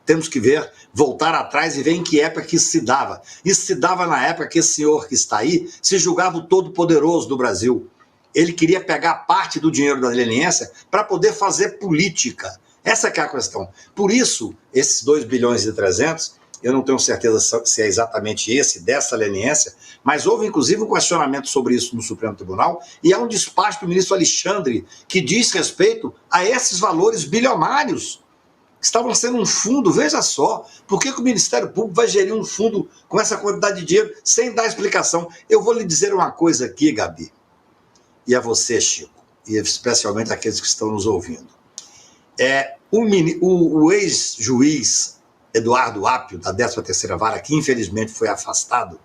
Speaker 11: temos que voltar atrás e ver em que época que isso se dava. Isso se dava na época que esse senhor que está aí se julgava o todo-poderoso do Brasil. Ele queria pegar parte do dinheiro da leniência para poder fazer política. Essa que é a questão. Por isso, esses 2 bilhões e 300, eu não tenho certeza se é exatamente dessa leniência, mas houve inclusive um questionamento sobre isso no Supremo Tribunal e há um despacho do ministro Alexandre que diz respeito a esses valores bilionários. Estavam sendo um fundo, veja só, por que o Ministério Público vai gerir um fundo com essa quantidade de dinheiro sem dar explicação? Eu vou lhe dizer uma coisa aqui, Gabi, e a você, Chico, e especialmente aqueles que estão nos ouvindo. O ex-juiz Eduardo Apio, da 13ª Vara, que infelizmente foi afastado,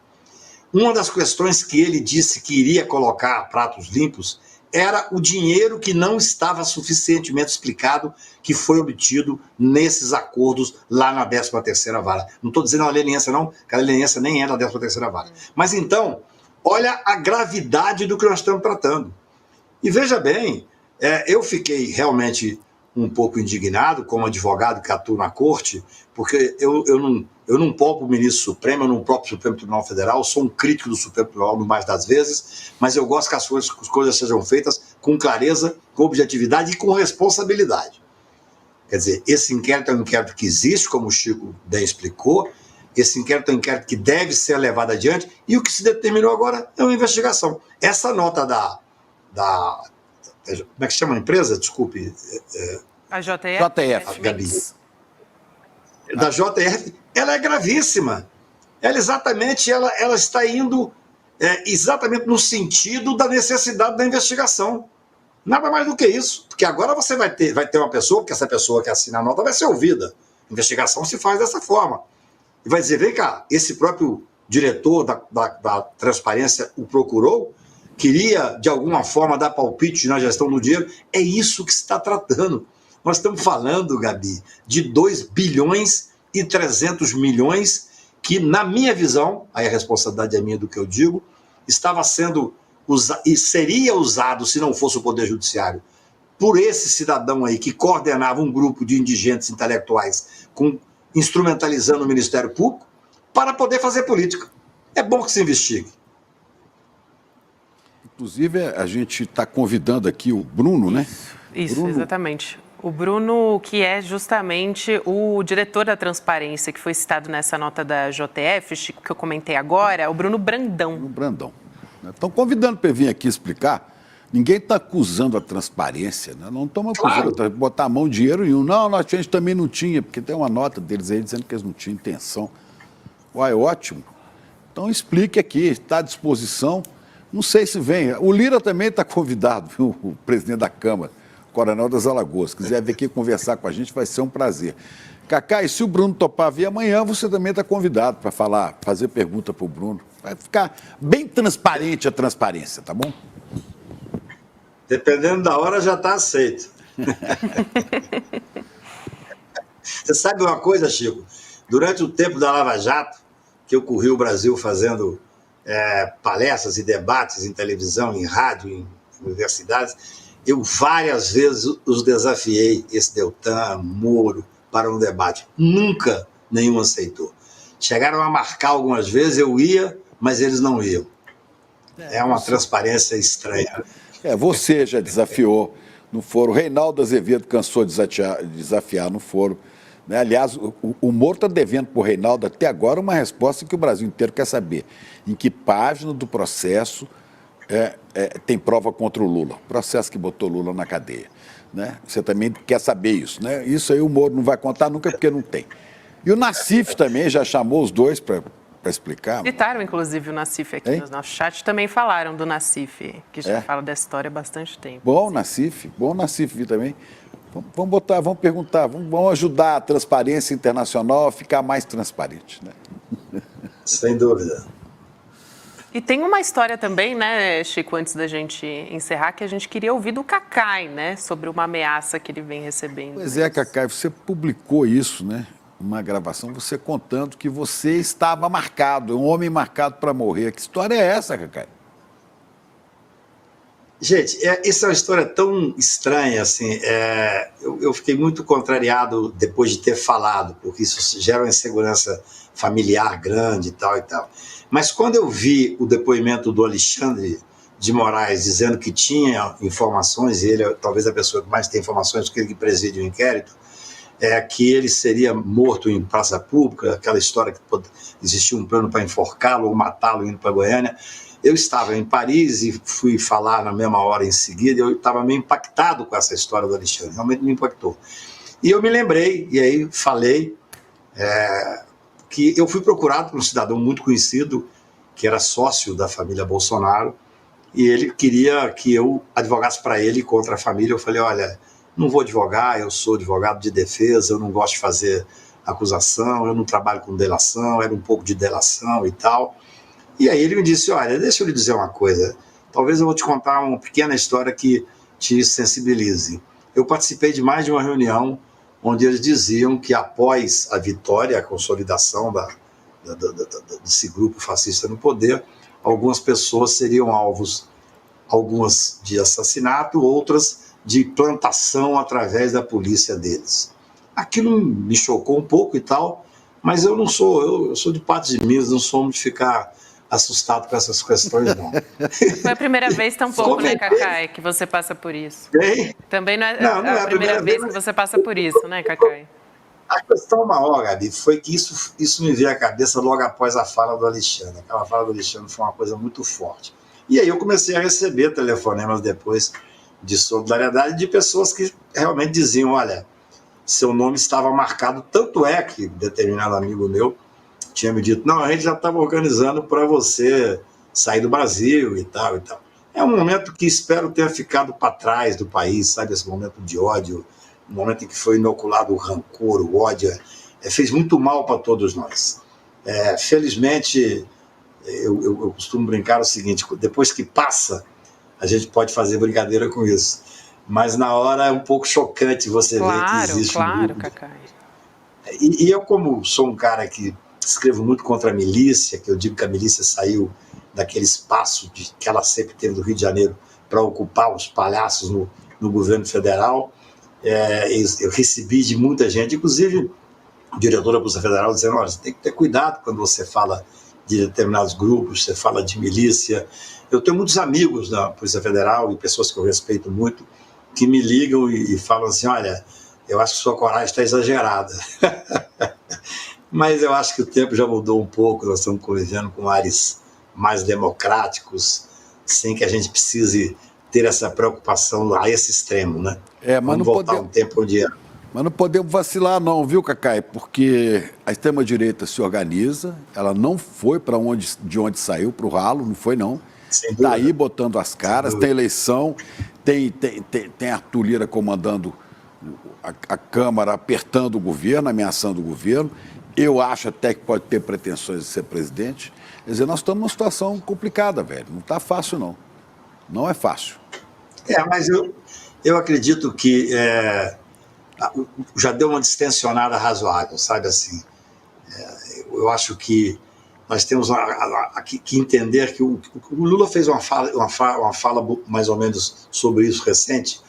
Speaker 11: uma das questões que ele disse que iria colocar a pratos limpos era o dinheiro que não estava suficientemente explicado que foi obtido nesses acordos lá na 13ª Vara. Não estou dizendo a leniência não, que a leniência nem é da 13ª Vara. Mas então, olha a gravidade do que nós estamos tratando. E veja bem, eu fiquei realmente um pouco indignado como advogado que atua na corte, porque eu não poupo o ministro Supremo, eu não poupo o Supremo Tribunal Federal, sou um crítico do Supremo Tribunal no mais das vezes, mas eu gosto que as coisas sejam feitas com clareza, com objetividade e com responsabilidade. Quer dizer, esse inquérito é um inquérito que existe, como o Chico bem explicou, esse inquérito é um inquérito que deve ser levado adiante, e o que se determinou agora é uma investigação. Essa nota como é que chama a empresa? Desculpe.
Speaker 4: A JF.
Speaker 11: Gabi. Da JF, ela é gravíssima. Ela está indo exatamente no sentido da necessidade da investigação. Nada mais do que isso. Porque agora você vai ter uma pessoa, porque essa pessoa que assina a nota vai ser ouvida. A investigação se faz dessa forma. E vai dizer, vem cá, esse próprio diretor da transparência o procurou, queria, de alguma forma, dar palpite na gestão do dinheiro. É isso que se está tratando. Nós estamos falando, Gabi, de 2 bilhões e 300 milhões que, na minha visão, aí a responsabilidade é minha do que eu digo, estava sendo usado, e seria usado, se não fosse o Poder Judiciário, por esse cidadão aí que coordenava um grupo de indigentes intelectuais instrumentalizando o Ministério Público para poder fazer política. É bom que se investigue.
Speaker 5: Inclusive, a gente está convidando aqui o Bruno, né?
Speaker 4: Isso,
Speaker 5: Bruno...
Speaker 4: exatamente. O Bruno, que é justamente o diretor da transparência, que foi citado nessa nota da JF, Chico, que eu comentei agora, é o Bruno Brandão.
Speaker 5: Bruno Brandão. Estão convidando para vir aqui explicar. Ninguém está acusando a transparência, né? Não estamos acusando, botar a mão dinheiro nenhum. Não, a gente também não tinha, porque tem uma nota deles aí dizendo que eles não tinham intenção. Uai, ótimo. Então explique aqui, está à disposição. Não sei se vem. O Lira também está convidado, viu? O presidente da Câmara, Coronel das Alagoas. Se quiser vir aqui conversar com a gente, vai ser um prazer. Cacá, e se o Bruno topar vir amanhã, você também está convidado para falar, fazer pergunta para o Bruno. Vai ficar bem transparente a transparência, tá bom?
Speaker 11: Dependendo da hora, já está aceito. Você sabe uma coisa, Chico? Durante o tempo da Lava Jato, que eu corri o Brasil fazendo palestras e debates em televisão, em rádio, em universidades, eu várias vezes os desafiei, esse Deltan, Moro, para um debate. Nunca nenhum aceitou. Chegaram a marcar algumas vezes, eu ia, mas eles não iam. É uma transparência estranha.
Speaker 5: Você já desafiou no foro. Reinaldo Azevedo cansou de desafiar no foro. Né? Aliás, o Moro está devendo para o Reinaldo até agora uma resposta que o Brasil inteiro quer saber. Em que página do processo tem prova contra o Lula? Processo que botou Lula na cadeia. Né? Você também quer saber isso. Né? Isso aí o Moro não vai contar nunca porque não tem. E o Nassif também já chamou os dois para explicar.
Speaker 4: Citaram, inclusive, o Nassif aqui no nosso chat. Também falaram do Nassif, que já fala dessa história há bastante tempo.
Speaker 5: Bom Nassif vir também. Vamos perguntar, vamos ajudar a transparência internacional a ficar mais transparente. Né?
Speaker 11: Sem dúvida.
Speaker 4: E tem uma história também, né, Chico, antes da gente encerrar, que a gente queria ouvir do Cacai, né, sobre uma ameaça que ele vem recebendo.
Speaker 5: Pois é, Cacai, você publicou isso, né? Uma gravação, você contando que você estava marcado, um homem marcado para morrer. Que história é essa, Cacai?
Speaker 11: Gente, essa é uma história tão estranha, assim, eu fiquei muito contrariado depois de ter falado, porque isso gera uma insegurança familiar grande e tal e tal. Mas quando eu vi o depoimento do Alexandre de Moraes dizendo que tinha informações, e ele é talvez a pessoa que mais tem informações, porque ele que preside o inquérito, que ele seria morto em praça pública, aquela história que existia um plano para enforcá-lo ou matá-lo indo para Goiânia. Eu estava em Paris e fui falar na mesma hora em seguida, eu estava meio impactado com essa história do Alexandre, realmente me impactou. E eu me lembrei, e aí falei, que eu fui procurado por um cidadão muito conhecido, que era sócio da família Bolsonaro, e ele queria que eu advogasse para ele contra a família. Eu falei, olha, não vou advogar, eu sou advogado de defesa, eu não gosto de fazer acusação, eu não trabalho com delação, era um pouco de delação e tal. E aí ele me disse, olha, deixa eu lhe dizer uma coisa, talvez eu vou te contar uma pequena história que te sensibilize. Eu participei de mais de uma reunião onde eles diziam que após a vitória, a consolidação desse grupo fascista no poder, algumas pessoas seriam alvos, algumas de assassinato, outras de plantação através da polícia deles. Aquilo me chocou um pouco e tal, mas eu não sou, eu sou de Patos de Minas, não sou de ficar assustado com essas questões, não.
Speaker 4: Foi a primeira vez tampouco, né, Cacai, que você passa por isso.
Speaker 11: Bem?
Speaker 4: Também não é a primeira vez que você passa por isso, né, Cacai?
Speaker 11: A questão maior, Gabi, foi que isso me veio à cabeça logo após a fala do Alexandre. Aquela fala do Alexandre foi uma coisa muito forte. E aí eu comecei a receber telefonemas depois de solidariedade de pessoas que realmente diziam, olha, seu nome estava marcado, tanto é que determinado amigo meu tinha me dito, não, a gente já estava organizando para você sair do Brasil e tal e tal. É um momento que espero ter ficado para trás do país, sabe, esse momento de ódio, um momento em que foi inoculado o rancor, o ódio, fez muito mal para todos nós. Felizmente, eu costumo brincar o seguinte, depois que passa, a gente pode fazer brincadeira com isso. Mas na hora é um pouco chocante você ver que existe um grupo.
Speaker 4: Cacai.
Speaker 11: E eu, como sou um cara que escrevo muito contra a milícia, que eu digo que a milícia saiu daquele espaço que ela sempre teve do Rio de Janeiro para ocupar os palhaços no governo federal. Eu recebi de muita gente, inclusive o diretor da Polícia Federal, dizendo: olha, você tem que ter cuidado quando você fala de determinados grupos, você fala de milícia. Eu tenho muitos amigos da Polícia Federal e pessoas que eu respeito muito, que me ligam e falam assim: olha, eu acho que sua coragem está exagerada. Mas eu acho que o tempo já mudou um pouco, nós estamos convivendo com ares mais democráticos, sem que a gente precise ter essa preocupação a esse extremo, né?
Speaker 5: Mas
Speaker 11: vamos voltar um tempo onde era.
Speaker 5: Mas não podemos vacilar não, viu, Cacai? Porque a extrema-direita se organiza, ela não foi de onde saiu, para o ralo, não foi não. Está aí botando as caras, tem eleição, tem Arthur Lira comandando a Câmara, apertando o governo, ameaçando o governo. Eu acho até que pode ter pretensões de ser presidente. Quer dizer, nós estamos numa situação complicada, velho. Não está fácil, não. Não é fácil.
Speaker 11: Mas eu acredito que já deu uma distensionada razoável, sabe assim? Eu acho que nós temos que entender que o Lula fez uma fala mais ou menos sobre isso recente.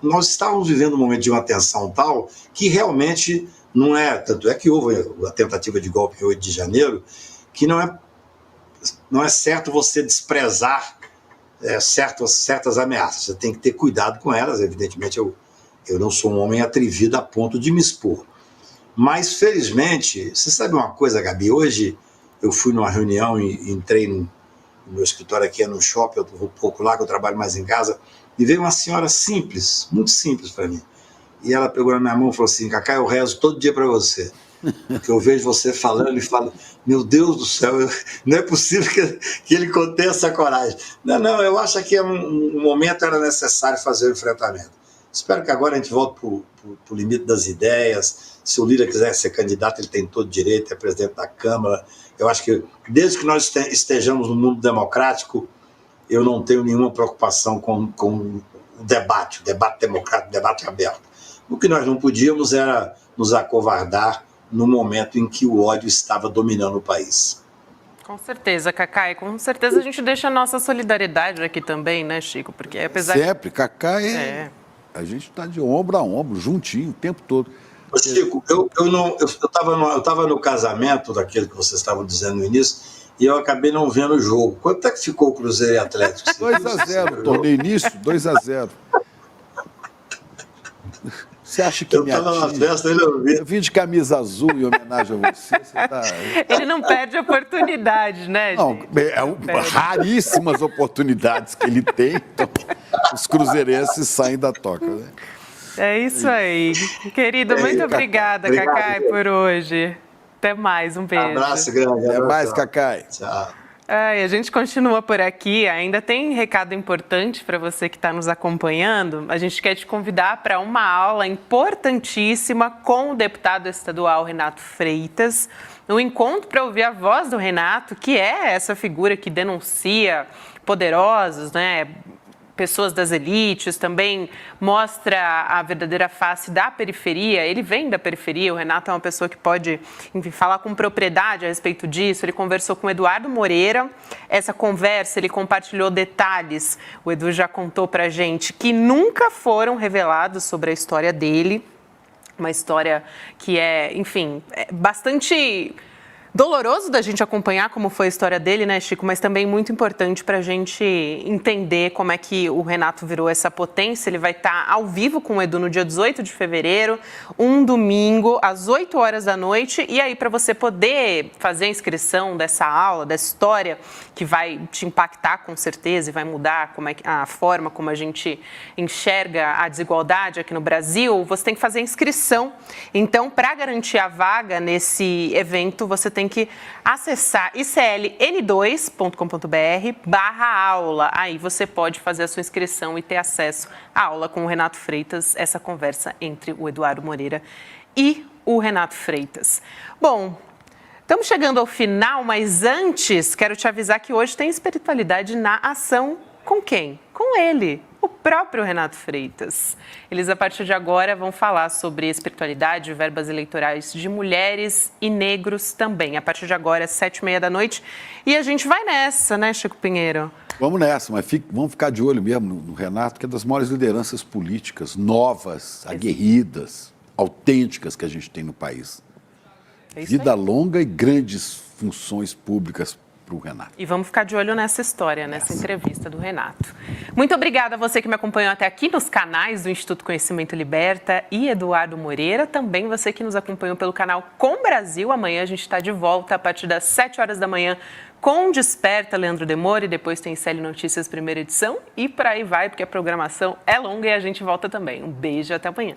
Speaker 11: Nós estávamos vivendo um momento de uma tensão tal que realmente não é, tanto é que houve a tentativa de golpe em 8 de janeiro, que não é certo você desprezar certas ameaças. Você tem que ter cuidado com elas. Evidentemente, eu não sou um homem atrevido a ponto de me expor. Mas, felizmente, você sabe uma coisa, Gabi? Hoje eu fui numa reunião e entrei no meu escritório aqui, no shopping, eu vou pouco lá, que eu trabalho mais em casa, e veio uma senhora simples, muito simples para mim. E ela pegou na minha mão e falou assim: Cacá, eu rezo todo dia para você. Porque eu vejo você falando e falo: meu Deus do céu, não é possível que ele contenha essa coragem. Não, eu acho que um momento era necessário fazer o enfrentamento. Espero que agora a gente volte para o limite das ideias. Se o Lira quiser ser candidato, ele tem todo direito, é presidente da Câmara. Eu acho que, desde que nós estejamos no mundo democrático, eu não tenho nenhuma preocupação com o debate democrático, o debate aberto. O que nós não podíamos era nos acovardar no momento em que o ódio estava dominando o país.
Speaker 4: Com certeza, Cacá, e com certeza a gente deixa a nossa solidariedade aqui também, né, Chico? Porque apesar
Speaker 5: Sempre, Cacá a gente está de ombro a ombro, juntinho, o tempo todo.
Speaker 11: Chico, eu estava no casamento daquele que vocês estavam dizendo no início, e eu acabei não vendo o jogo. Quanto é que ficou o Cruzeiro e Atlético?
Speaker 5: 2-0, torneio início, 2-0. Você acha que
Speaker 11: eu estava na festa, ele ouviu.
Speaker 5: Eu vim de camisa azul em homenagem a você.
Speaker 4: Ele não perde oportunidade, né, gente?
Speaker 5: Não, raríssimas oportunidades que ele tem, então os cruzeirenses saem da toca, né?
Speaker 4: É isso aí. Querido, muito obrigada, Cacá, por hoje. Até mais, um beijo.
Speaker 11: Abraço grande.
Speaker 5: Até mais, Cacá.
Speaker 11: Tchau.
Speaker 4: A gente continua por aqui, ainda tem recado importante para você que está nos acompanhando. A gente quer te convidar para uma aula importantíssima com o deputado estadual Renato Freitas, um encontro para ouvir a voz do Renato, que é essa figura que denuncia poderosos, né? Pessoas das elites, também mostra a verdadeira face da periferia. Ele vem da periferia, o Renato é uma pessoa que pode, enfim, falar com propriedade a respeito disso. Ele conversou com o Eduardo Moreira. Essa conversa, ele compartilhou detalhes, o Edu já contou pra gente, que nunca foram revelados sobre a história dele. Uma história que é, enfim, bastante doloroso da gente acompanhar como foi a história dele, né, Chico? Mas também muito importante para a gente entender como é que o Renato virou essa potência. Ele vai estar ao vivo com o Edu no dia 18 de fevereiro, um domingo, às 8 horas da noite. E aí, para você poder fazer a inscrição dessa aula, dessa história, que vai te impactar com certeza e vai mudar como é a forma como a gente enxerga a desigualdade aqui no Brasil, você tem que fazer a inscrição. Então, para garantir a vaga nesse evento, você tem que acessar icln2.com.br/aula. Aí você pode fazer a sua inscrição e ter acesso à aula com o Renato Freitas, essa conversa entre o Eduardo Moreira e o Renato Freitas. Bom, estamos chegando ao final, mas antes quero te avisar que hoje tem espiritualidade na ação. Com quem? Com ele, o próprio Renato Freitas. Eles, a partir de agora, vão falar sobre espiritualidade, verbas eleitorais de mulheres e negros também. A partir de agora, às 7h30 da noite. E a gente vai nessa, né, Chico Pinheiro?
Speaker 5: Vamos nessa, mas vamos ficar de olho mesmo no Renato, que é das maiores lideranças políticas, novas, aguerridas, autênticas que a gente tem no país. Vida longa e grandes funções públicas para o Renato.
Speaker 4: E vamos ficar de olho nessa história, nessa entrevista do Renato. Muito obrigada a você que me acompanhou até aqui nos canais do Instituto Conhecimento Liberta e Eduardo Moreira. Também você que nos acompanhou pelo canal Com Brasil. Amanhã a gente está de volta a partir das 7 horas da manhã com Desperta, Leandro Demore. Depois tem CL Notícias, primeira edição. E por aí vai, porque a programação é longa e a gente volta também. Um beijo, até amanhã.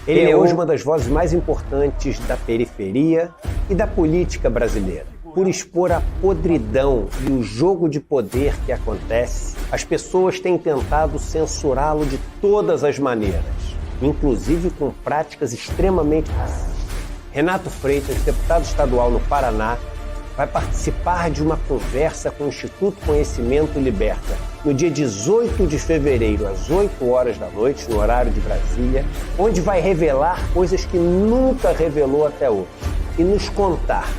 Speaker 12: Ele é hoje uma das vozes mais importantes da periferia e da política brasileira. Por expor a podridão e o jogo de poder que acontece, as pessoas têm tentado censurá-lo de todas as maneiras, inclusive com práticas extremamente racistas. Renato Freitas, deputado estadual no Paraná, vai participar de uma conversa com o Instituto Conhecimento Liberta no dia 18 de fevereiro, às 8 horas da noite, no horário de Brasília, onde vai revelar coisas que nunca revelou até hoje e nos contar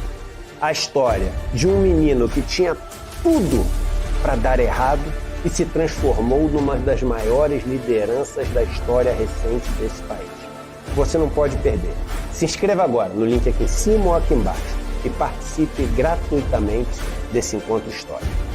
Speaker 12: a história de um menino que tinha tudo para dar errado e se transformou numa das maiores lideranças da história recente desse país. Você não pode perder. Se inscreva agora no link aqui em cima ou aqui embaixo e participe gratuitamente desse encontro histórico.